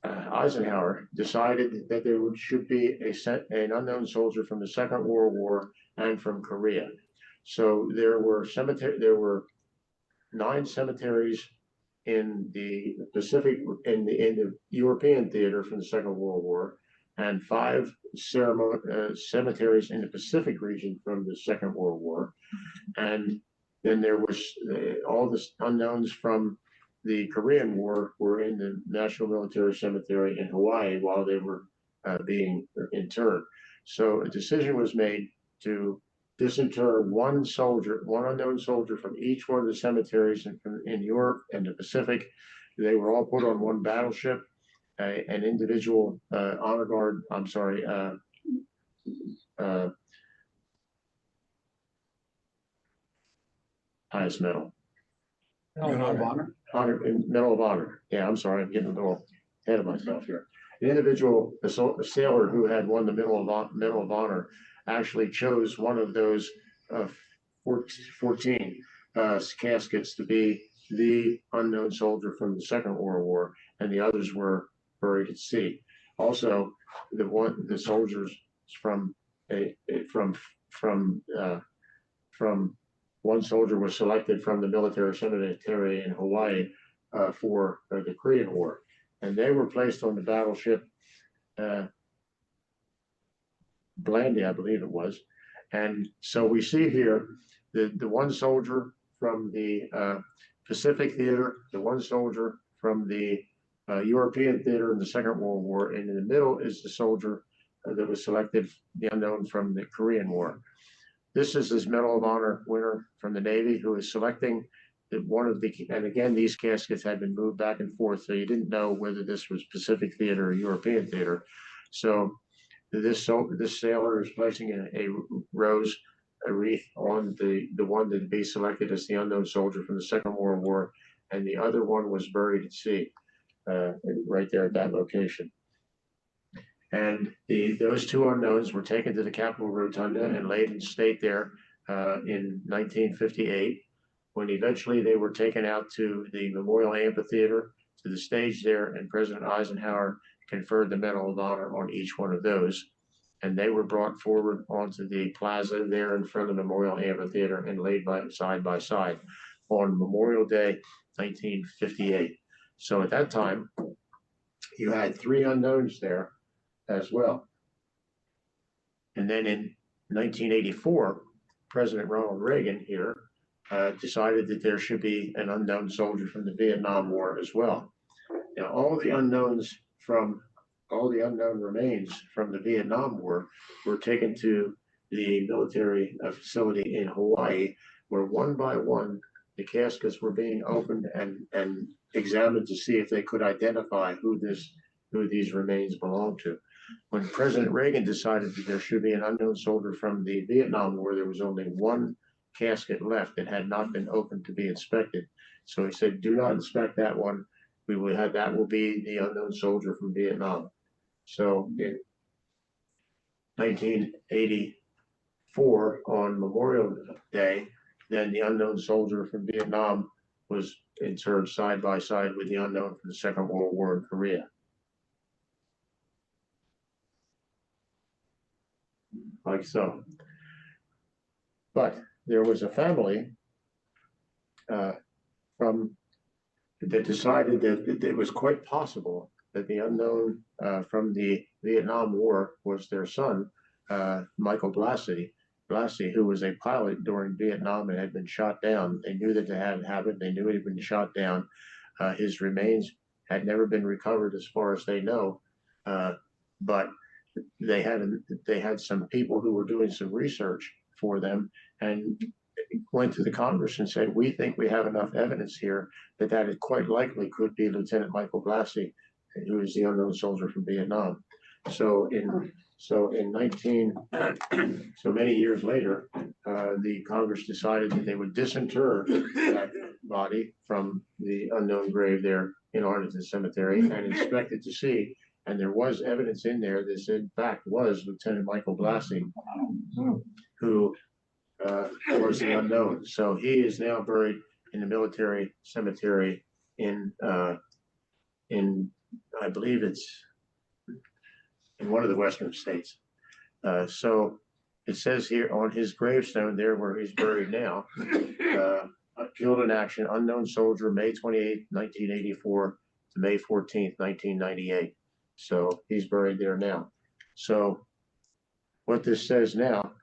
Eisenhower decided that there should be an unknown soldier from the Second World War and from Korea. So there were 9 cemeteries in the Pacific, in the European theater from the Second World War, and 5 cemeteries in the Pacific region from the Second World War. And then there was all the unknowns from the Korean War were in the National Military Cemetery in Hawaii while they were being interred. So a decision was made to disinter one unknown soldier from each one of the cemeteries in Europe and the Pacific. They were all put on one battleship. An individual honor guard, highest medal. Medal of Honor? Medal of Honor. Yeah, I'm sorry, I'm getting a little ahead of myself here. The individual, a sailor who had won the Medal of Honor, actually chose one of those 14 caskets to be the unknown soldier from the Second World War, and the others were buried at sea. Also, the soldiers from one soldier was selected from the military cemetery in Hawaii for the Korean War, and they were placed on the battleship Blandy, I believe it was. And so we see here the one soldier from the Pacific Theater, the one soldier from the European Theater in the Second World War, and in the middle is the soldier that was selected, the unknown from the Korean War. This is his Medal of Honor winner from the Navy who is selecting one of the, and again, these caskets had been moved back and forth, so you didn't know whether this was Pacific Theater or European Theater. So this sailor is placing a wreath on the one that would be selected as the unknown soldier from the Second World War, and the other one was buried at sea, right there at that location. And those 2 unknowns were taken to the Capitol Rotunda and laid in state there in 1958, when eventually they were taken out to the Memorial Amphitheater to the stage there, and President Eisenhower conferred the Medal of Honor on each one of those. And they were brought forward onto the plaza there in front of the Memorial Amphitheater and laid by side on Memorial Day, 1958. So at that time, you had three unknowns there as well. And then in 1984, President Ronald Reagan here decided that there should be an unknown soldier from the Vietnam War as well. Now, all the unknown remains from the Vietnam War were taken to the military facility in Hawaii, where one by one the caskets were being opened and examined to see if they could identify who these remains belonged to. When President Reagan decided that there should be an unknown soldier from the Vietnam War, there was only one casket left that had not been opened to be inspected. So he said, "Do not inspect that one. That will be the unknown soldier from Vietnam." So in 1984, on Memorial Day, then the unknown soldier from Vietnam was interred side by side with the unknown from the Second World War in Korea. Like so. But there was a family that decided that it was quite possible that the unknown from the Vietnam War was their son, Michael Blassie, who was a pilot during Vietnam and had been shot down. They knew that it had happened. They knew he had been shot down. His remains had never been recovered as far as they know, but they had some people who were doing some research for them and went to the Congress and said, "We think we have enough evidence here that it quite likely could be Lieutenant Michael Blassie, who is the unknown soldier from Vietnam." So many years later, the Congress decided that they would disinter that body from the unknown grave there in Arlington Cemetery and inspect it to see. And there was evidence in there that in fact was Lieutenant Michael Blassie, who was the unknown. So he is now buried in the military cemetery in I believe it's in one of the western states. So it says here on his gravestone there where he's buried now, killed in action, unknown soldier, May 28, 1984 to May 14th, 1998. So he's buried there now. So what this says now,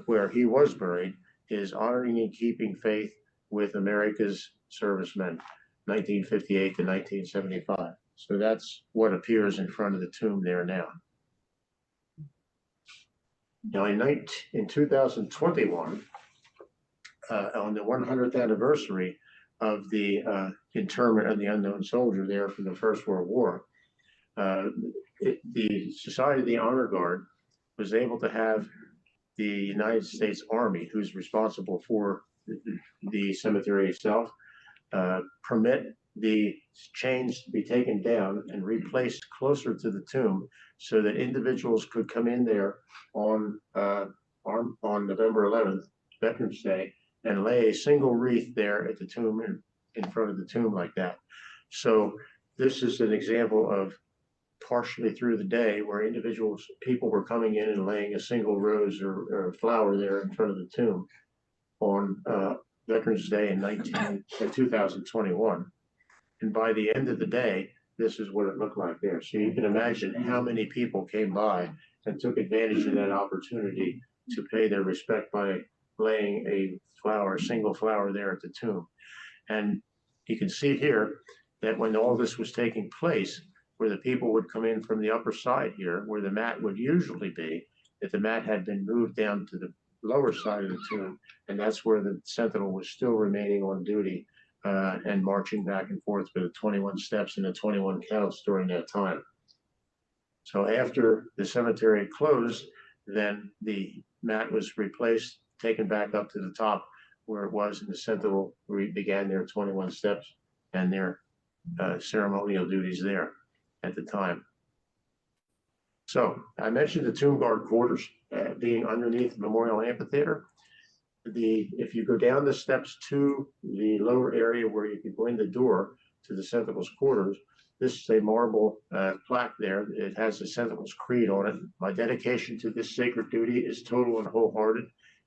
where he was buried, is honoring and keeping faith with America's servicemen, 1958 to 1975. So that's what appears in front of the tomb there now. Now in 2021, on the 100th anniversary of the interment of the unknown soldier there from the First World War, the Society of the Honor Guard was able to have the United States Army, who's responsible for the cemetery itself, permit the chains to be taken down and replaced closer to the tomb so that individuals could come in there on November 11th, Veterans Day, and lay a single wreath there at the tomb in front of the tomb like that. So this is an example of partially through the day where people were coming in and laying a single rose or flower there in front of the tomb on Veterans Day in 2021. And by the end of the day, this is what it looked like there. So you can imagine how many people came by and took advantage of that opportunity to pay their respect by laying a single flower there at the tomb. And you can see here that when all this was taking place, where the people would come in from the upper side here, where the mat would usually be, that the mat had been moved down to the lower side of the tomb, and that's where the sentinel was still remaining on duty and marching back and forth with the 21 steps and the 21 counts during that time. So after the cemetery closed, then the mat was replaced, taken back up to the top where it was, and the sentinel began their 21 steps and their ceremonial duties there at the time. So I mentioned the tomb guard quarters being underneath the Memorial Amphitheater. If you go down the steps to the lower area where you could go in the door to the Sentinel's quarters. This is a marble plaque there. It has the Sentinel's creed on it. My dedication to this sacred duty is total and wholehearted,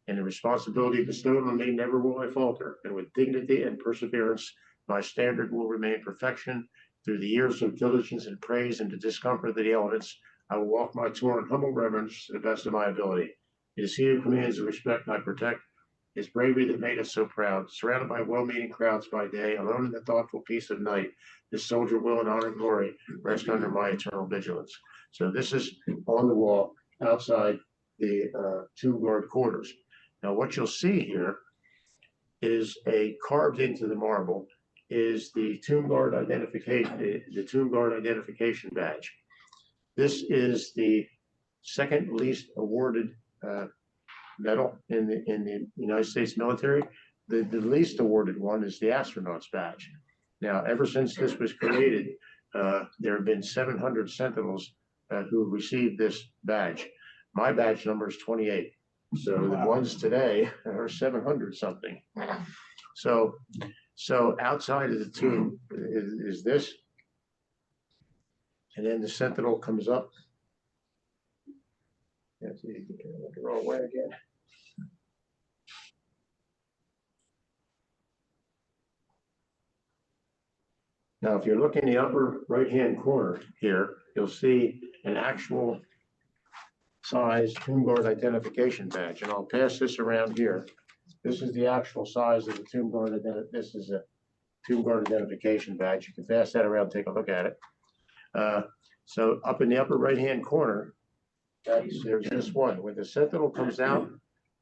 and the responsibility bestowed on me never will I falter. And with dignity and perseverance, my standard will remain perfection. Through the years of diligence and praise and the discomfort of the elements, I will walk my tour in humble reverence to the best of my ability. It is he who commands the respect I protect. His bravery that made us so proud. Surrounded by well-meaning crowds by day, alone in the thoughtful peace of night, this soldier will in honor and glory rest under my eternal vigilance. So this is on the wall outside the tomb guard quarters. Now what you'll see here is carved into the marble is the tomb guard identification, the tomb guard identification badge. This is the second least awarded medal in the United States military. The least awarded one is the astronaut's badge. Now, ever since this was created, there have been 700 Sentinels who received this badge. My badge number is 28. So the ones today are 700 something. So outside of the tomb is this, and then the Sentinel comes up. Let's see, look the wrong way again. Now, if you look in the upper right-hand corner here, you'll see an actual size tomb guard identification badge, and I'll pass this around here. This is the actual size of the tomb guard. This is a tomb guard identification badge. You can pass that around, take a look at it. So up in the upper right-hand corner, there's this one. When the Sentinel comes out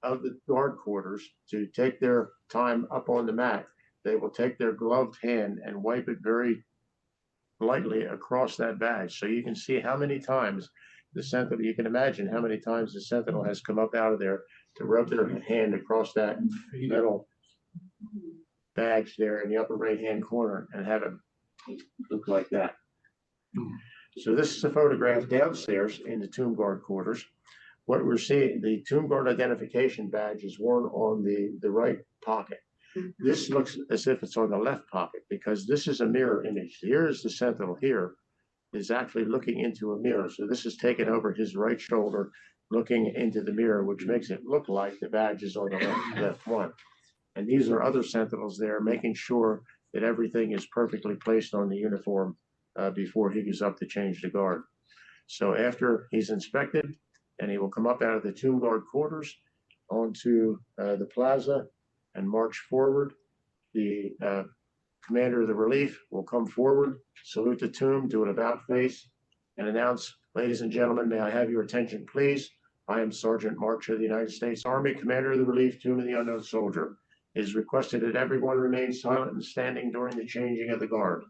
of the guard quarters to take their time up on the mat, they will take their gloved hand and wipe it very lightly across that badge. So you can see how many times the Sentinel, you can imagine how many times the Sentinel has come up out of there to rub their hand across that metal badge there in the upper right-hand corner and have it look like that. So this is a photograph downstairs in the tomb guard quarters. What we're seeing, the tomb guard identification badge is worn on the right pocket. This looks as if it's on the left pocket because this is a mirror image. Here is the Sentinel here is actually looking into a mirror. So this is taken over his right shoulder, looking into the mirror, which makes it look like the badge is on the left one. And these are other Sentinels there, making sure that everything is perfectly placed on the uniform before he goes up to change the guard. So after he's inspected, and he will come up out of the tomb guard quarters onto the plaza and march forward. The commander of the relief will come forward, salute the tomb, do an about face, and announce, "Ladies and gentlemen, may I have your attention, please? I am Sergeant March of the United States Army, commander of the relief tomb of the unknown soldier. It is requested that everyone remain silent and standing during the changing of the guard.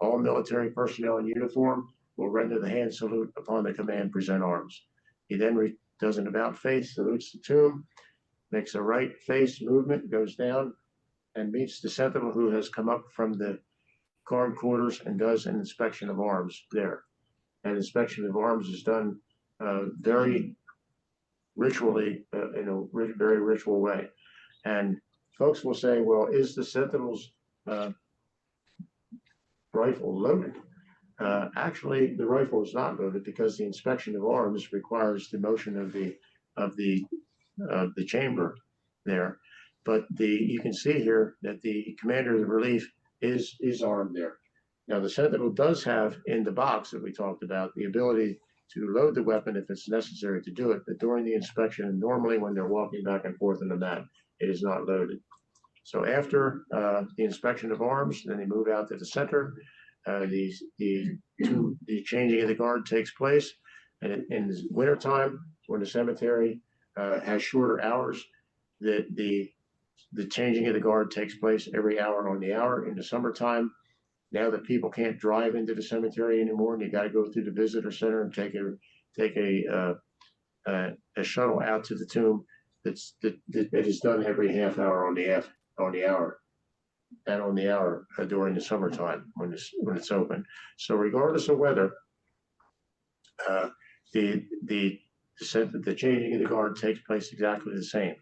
All military personnel in uniform will render the hand salute upon the command, present arms." He then does an about face, salutes the tomb, makes a right face movement, goes down, and meets the Sentinel who has come up from the guard quarters and does an inspection of arms there. An inspection of arms is done very ritually, in a very ritual way. And folks will say, well, is the Sentinel's rifle loaded? Actually, the rifle is not loaded because the inspection of arms requires the motion of the chamber there. But you can see here that the commander of the relief is armed there. Now the Sentinel does have in the box that we talked about the ability to load the weapon if it's necessary to do it, but during the inspection and normally when they're walking back and forth in the mat, it is not loaded. So after the inspection of arms, then they move out to the center. The changing of the guard takes place, and in the wintertime, when the cemetery has shorter hours, the changing of the guard takes place every hour on the hour. In the summertime, now that people can't drive into the cemetery anymore, and you got to go through the visitor center and take a shuttle out to the tomb. That is done every half hour on the hour. And on the hour during the summertime when it's open. So regardless of weather, the changing of the guard takes place exactly the same.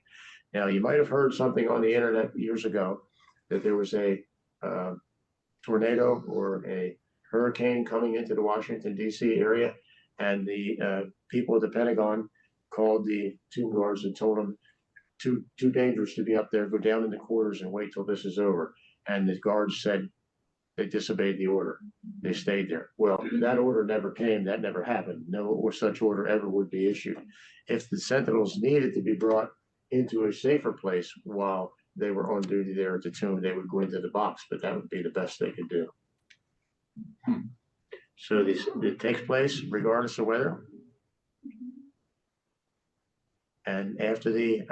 Now you might have heard something on the internet years ago that there was a tornado or a hurricane coming into the Washington DC area, and the people at the Pentagon called the tomb guards and told them too dangerous to be up there. Go down in the quarters and wait till this is over. And the guards said they disobeyed the order. They stayed there. Well, that order never came. That never happened. No such order ever would be issued. If the Sentinels needed to be brought into a safer place while they were on duty there at the tomb, they would go into the box, but that would be the best they could do. So it takes place regardless of weather. And after the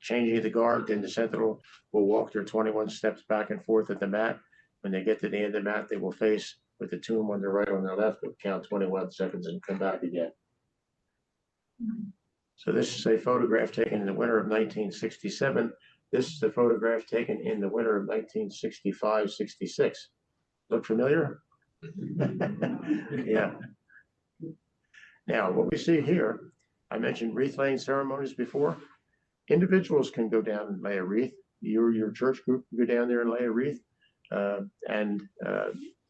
changing of the guard, then the sentinel will walk their 21 steps back and forth at the mat. When they get to the end of the mat, they will face with the tomb on their right, on their left, will count 21 seconds and come back again. So this is a photograph taken in the winter of 1967. This is a photograph taken in the winter of 1965-66. Look familiar? Yeah. Now, what we see here, I mentioned wreath laying ceremonies before. Individuals can go down and lay a wreath. Your church group can go down there and lay a wreath.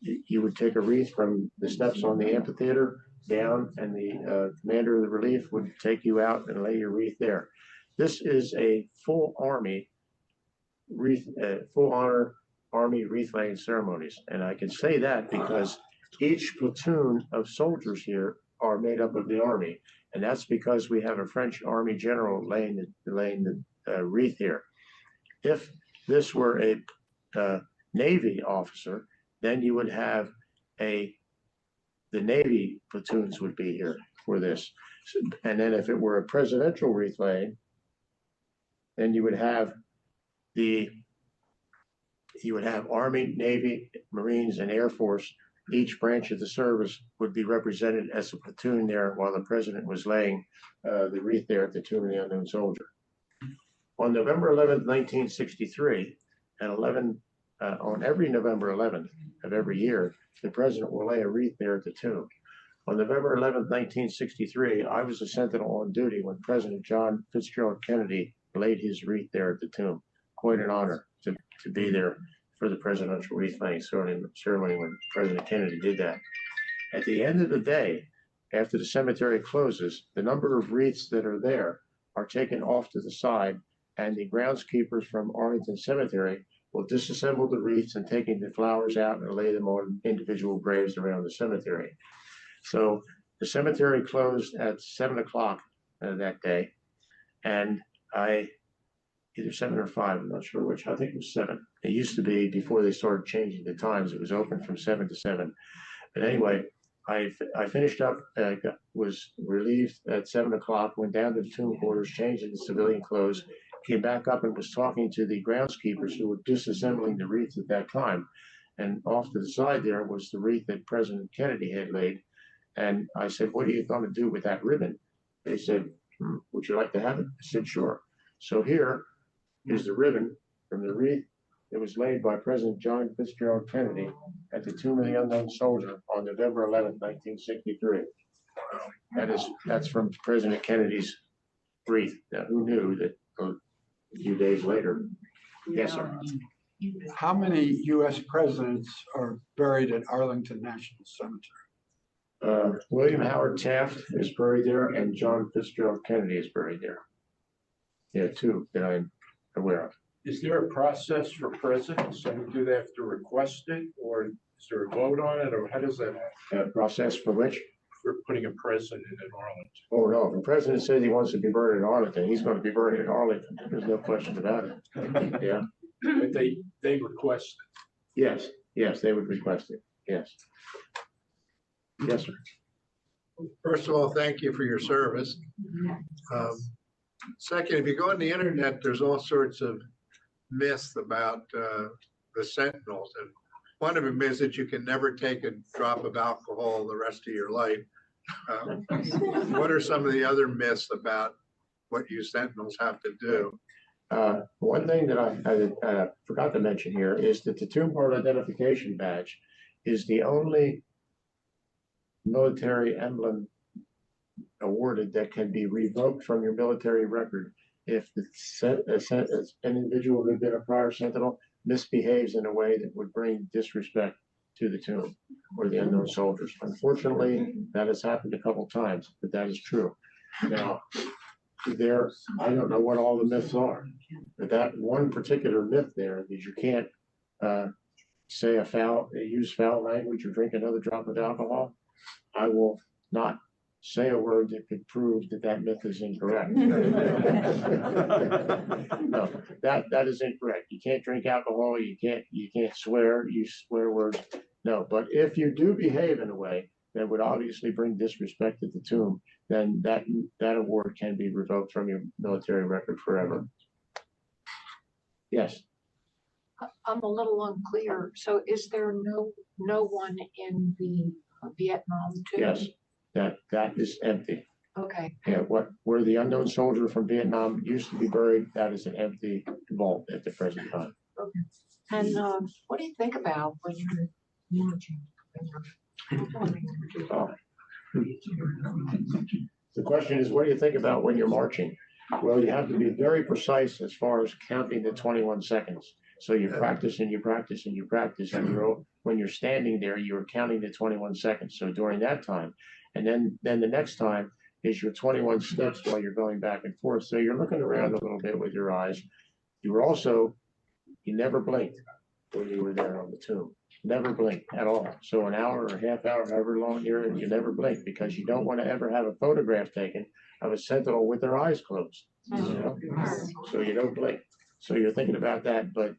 You would take a wreath from the steps on the amphitheater down, and the commander of the relief would take you out and lay your wreath there. This is a full Army wreath, full honor Army wreath laying ceremonies. And I can say that because each platoon of soldiers here are made up of the Army. And that's because we have a French Army general laying the wreath here. If this were a Navy officer, then you would have the Navy platoons would be here for this. And then if it were a presidential wreath laying, then you would have Army, Navy, Marines, and Air Force. Each branch of the service would be represented as a platoon there while the president was laying the wreath there at the Tomb of the Unknown Soldier. On November 11th, 1963, on every November 11th of every year, the president will lay a wreath there at the tomb. On November 11th, 1963, I was a sentinel on duty when President John Fitzgerald Kennedy laid his wreath there at the tomb. Quite an honor to be there for the presidential wreath laying ceremony when President Kennedy did that. At the end of the day, after the cemetery closes, the number of wreaths that are there are taken off to the side, and the groundskeepers from Arlington Cemetery will disassemble the wreaths and taking the flowers out and lay them on individual graves around the cemetery. So the cemetery closed at 7 o'clock that day, and either 7 or 5, I'm not sure which, I think it was 7. It used to be, before they started changing the times, it was open from 7 to 7. But anyway, I finished up, was relieved at 7 o'clock, went down to the tomb quarters, changed into civilian clothes, came back up and was talking to the groundskeepers who were disassembling the wreaths at that time. And off to the side there was the wreath that President Kennedy had laid. And I said, "What are you going to do with that ribbon?" They said, "Would you like to have it?" I said, "Sure." So here is the ribbon from the wreath that was laid by President John Fitzgerald Kennedy at the Tomb of the Unknown Soldier on November 11th, 1963. That's from President Kennedy's wreath. Now, who knew that a few days later? Yes, sir. How many U.S. presidents are buried at Arlington National Cemetery? William Howard Taft is buried there, and John Fitzgerald Kennedy is buried there. Yeah, 2 that I'm aware of. Is there a process for presidents? So do they have to request it, or is there a vote on it, or how does that happen? Process for which? For putting a president in Arlington? Oh, no. If the president says he wants to be buried in Arlington, he's going to be buried in Arlington. There's no question about it. Yeah. But they request it. Yes, they would request it. Yes. Yes, sir. First of all, thank you for your service. Second, if you go on the internet, there's all sorts of myths about the Sentinels. And one of them is that you can never take a drop of alcohol the rest of your life. What are some of the other myths about what you Sentinels have to do? One thing that I forgot to mention here is that the Tomb Guard Identification Badge is the only military emblem awarded that can be revoked from your military record if an individual who had been a prior Sentinel misbehaves in a way that would bring disrespect to the tomb or the unknown soldiers. Unfortunately, that has happened a couple times, but that is true. Now, I don't know what all the myths are, but that one particular myth there is you can't use foul language or drink another drop of alcohol. I will not say a word that could prove that myth is incorrect. No, that is incorrect. You can't drink alcohol. You can't swear. Use swear words. No, but if you do behave in a way that would obviously bring disrespect to the tomb, then that award can be revoked from your military record forever. Yes. I'm a little unclear. So is there no one in the Vietnam tomb? Yes. That is empty. Okay. Yeah, where the unknown soldier from Vietnam used to be buried, that is an empty vault at the present time. Okay. And what do you think about when you're marching? The question is, what do you think about when you're marching? Well, you have to be very precise as far as counting the 21 seconds. So you practice and you practice and you practice, and when you're standing there, you're counting the 21 seconds. So during that time, and then the next time is your 21 steps while you're going back and forth. So you're looking around a little bit with your eyes. You never blinked when you were there on the tomb. Never blinked at all. So an hour or a half hour, however long you're in, you never blink, because you don't want to ever have a photograph taken of a sentinel with their eyes closed. You know? So you don't blink. So you're thinking about that, but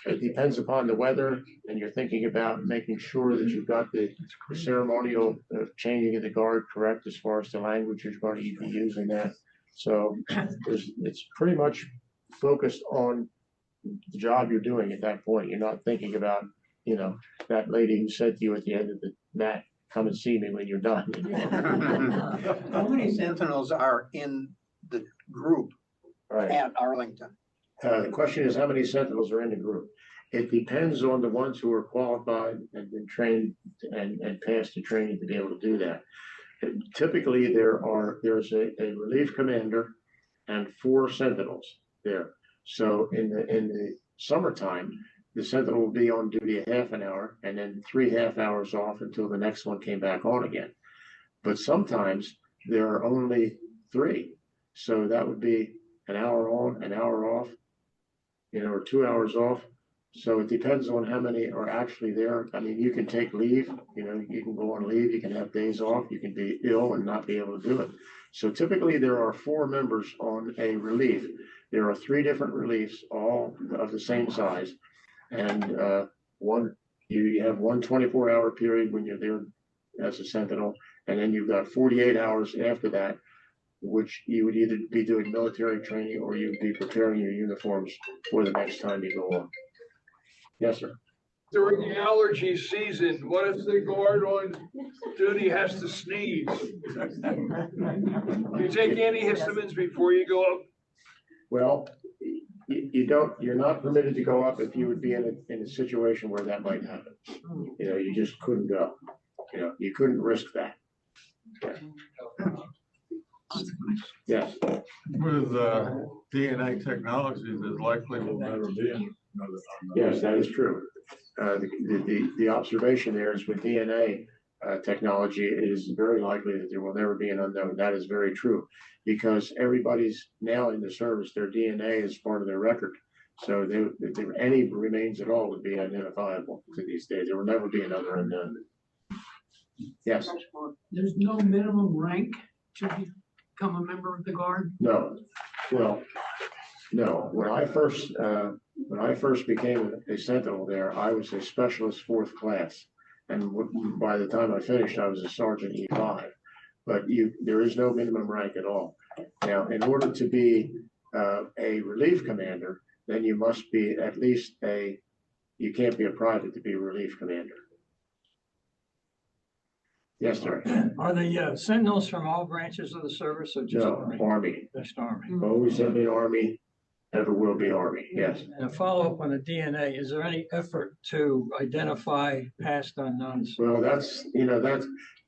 it depends upon the weather, and you're thinking about making sure that you've got the ceremonial changing of the guard correct as far as the language you're going to be using that. So it's pretty much focused on the job you're doing at that point. You're not thinking about, that lady who said to you at the end of the mat, come and see me when you're done. How many sentinels are in the group Right. at Arlington? The question is, how many sentinels are in the group? It depends on the ones who are qualified and been trained and passed the training to be able to do that. Typically, there's a relief commander and 4 sentinels there. So in the summertime, the sentinel will be on duty a half an hour and then 3 half hours off until the next one came back on again. But sometimes there are only 3. So that would be an hour on, an hour off, or 2 hours off. So it depends on how many are actually there. I mean, you can take leave, you can go on leave, you can have days off, you can be ill and not be able to do it. So typically there are 4 members on a relief. There are 3 different reliefs, all of the same size. And you have one 24-hour period when you're there as a sentinel. And then you've got 48 hours after that, which you would either be doing military training or you'd be preparing your uniforms for the next time you go on. Yes, sir. During the allergy season, what if the guard on duty has to sneeze? You take antihistamines before you go up? Well, you're not permitted to go up if you would be in a situation where that might happen. You just couldn't go. You couldn't risk that. Yes. With DNA technology, there's likely will never be another. Yes, that is true. The observation there is with DNA technology, it is very likely that there will never be an unknown. That is very true, because everybody's now in the service, their DNA is part of their record. So if there any remains at all would be identifiable to these days. There will never be another unknown. Yes. There's no minimum rank to become a member of the Guard? No. Well, no. When I first became a sentinel there, I was a specialist 4th class. And by the time I finished, I was a sergeant E5. But there is no minimum rank at all. Now, in order to be a relief commander, then you must be at least you can't be a private to be a relief commander. Yes, sir. Are the sentinels from all branches of the service or just No, Army. Just Army? Always have been Army, ever will be Army, yes. And a follow-up on the DNA, is there any effort to identify past unknowns? Well,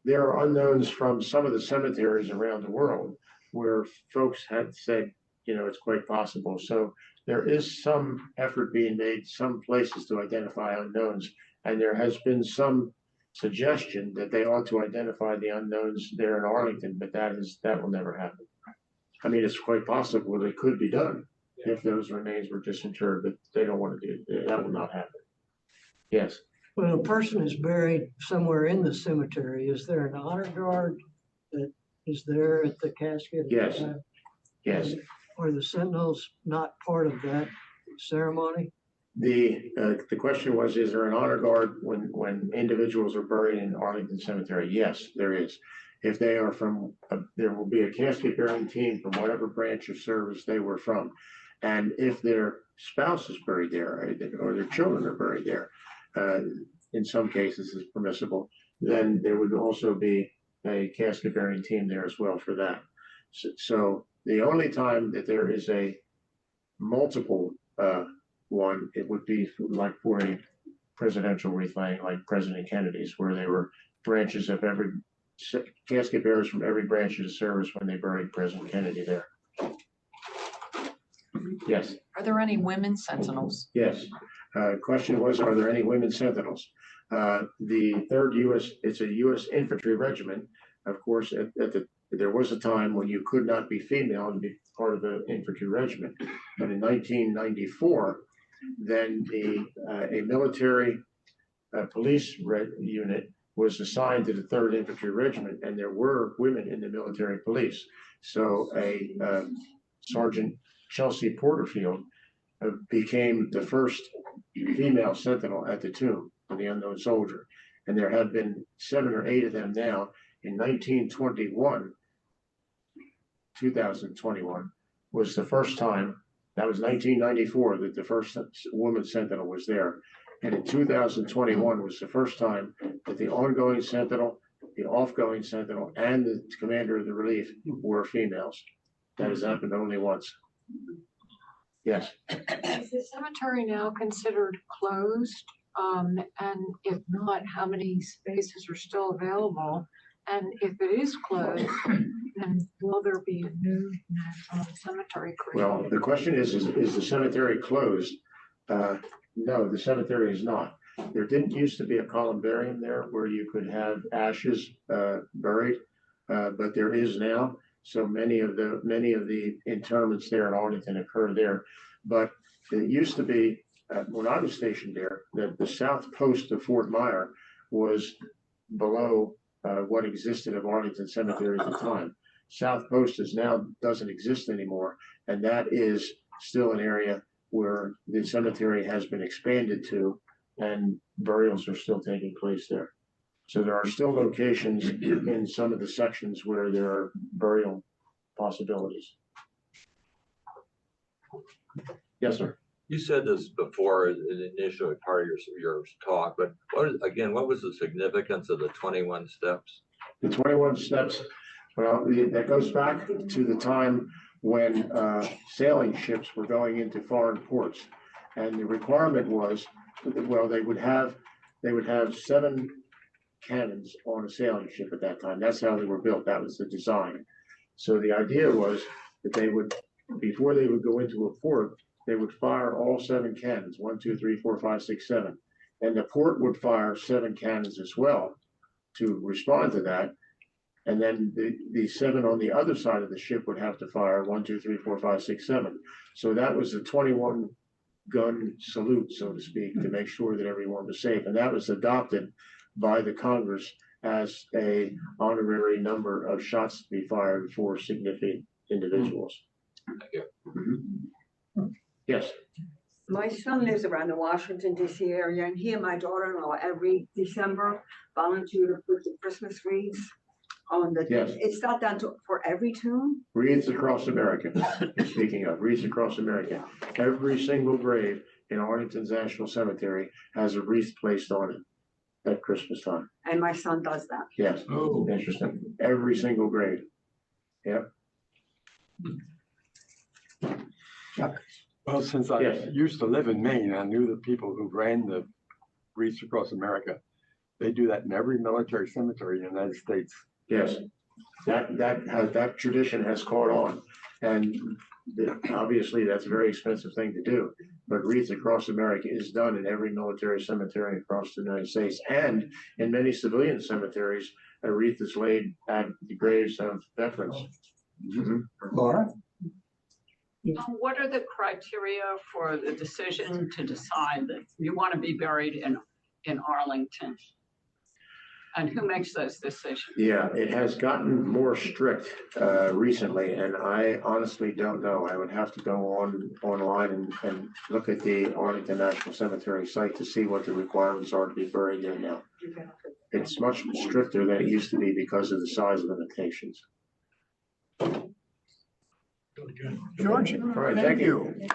there are unknowns from some of the cemeteries around the world where folks had said, it's quite possible. So there is some effort being made, some places to identify unknowns. And there has been some suggestion that they ought to identify the unknowns there in Arlington, but that will never happen. I mean, it's quite possible that it could be done if those remains were disinterred, but they don't want to do it. That will not happen. Yes. When a person is buried somewhere in the cemetery, is there an honor guard that is there at the casket? Yes. Yes. Are the sentinels not part of that ceremony? The question was, is there an honor guard when individuals are buried in Arlington Cemetery? Yes, there is. If they are there will be a casket bearing team from whatever branch of service they were from. And if their spouse is buried there or their children are buried there, in some cases is permissible, then there would also be a casket bearing team there as well for that. So the only time that there is a multiple one, it would be like for a presidential wreath laying, like President Kennedy's, where they were branches of every casket bearers from every branch of the service when they buried President Kennedy there. Yes. Are there any women sentinels? Yes. Question was, are there any women sentinels? The 3rd U.S., it's a U.S. infantry regiment. Of course, there was a time when you could not be female and be part of the infantry regiment. But in 1994, then a military police unit was assigned to the 3rd Infantry Regiment, and there were women in the military police. So Sergeant Chelsea Porterfield became the first female sentinel at the tomb of the unknown soldier. And there have been 7 or 8 of them now. In 2021 was the first time, that was 1994, that the first woman sentinel was there. And in 2021 was the first time that the ongoing sentinel, the offgoing sentinel, and the commander of the relief were females. That has happened only once. Yes. Is the cemetery now considered closed? And if not, how many spaces are still available? And if it is closed, then will there be a new national cemetery created? Well, the question is the cemetery closed? No, the cemetery is not. There didn't used to be a columbarium there where you could have ashes buried, but there is now. So many of the interments there in Arlington occur there. But it used to be, when I was stationed there, that the south post of Fort Myer was below what existed of Arlington Cemetery at the time. South Post doesn't exist anymore, and that is still an area where the cemetery has been expanded to, and burials are still taking place there. So there are still locations in some of the sections where there are burial possibilities. Yes, sir. You said this before in the initial part of your talk, but what was the significance of the 21 steps? The 21 steps, well, that goes back to the time when sailing ships were going into foreign ports, and the requirement was, well, they would have 7 cannons on a sailing ship at that time. That's how they were built. That was the design. So the idea was that they would, before they would go into a port, they would fire all 7 cannons, 1, 2, 3, 4, 5, 6, 7. And the port would fire 7 cannons as well to respond to that. And then the 7 on the other side of the ship would have to fire 1, 2, 3, 4, 5, 6, 7. So that was a 21 gun salute, so to speak, to make sure that everyone was safe. And that was adopted by the Congress as a honorary number of shots to be fired for significant individuals. Thank you. Mm-hmm. Yes. My son lives around the Washington DC area, and he and my daughter-in-law every December volunteer to put the Christmas wreaths on the. Yes. It's not done for every tomb. Wreaths across America. Speaking of wreaths across America, every single grave in Arlington's National Cemetery has a wreath placed on it at Christmas time. And my son does that. Yes. Oh, interesting. Every single grave. Yep. Well, since I used to live in Maine, I knew the people who ran the wreaths across America. They do that in every military cemetery in the United States. Yes, that tradition has caught on, And obviously, that's a very expensive thing to do. But Wreath Across America is done in every military cemetery across the United States. And in many civilian cemeteries, a wreath is laid at the graves of veterans. Laura? What are the criteria for the decision to decide that you want to be buried in Arlington? And who makes those decisions? Yeah, it has gotten more strict recently, and I honestly don't know. I would have to go online and look at the Arlington National Cemetery site to see what the requirements are to be buried there now. It's much stricter than it used to be because of the size limitations. George, All right, thank thank you. you.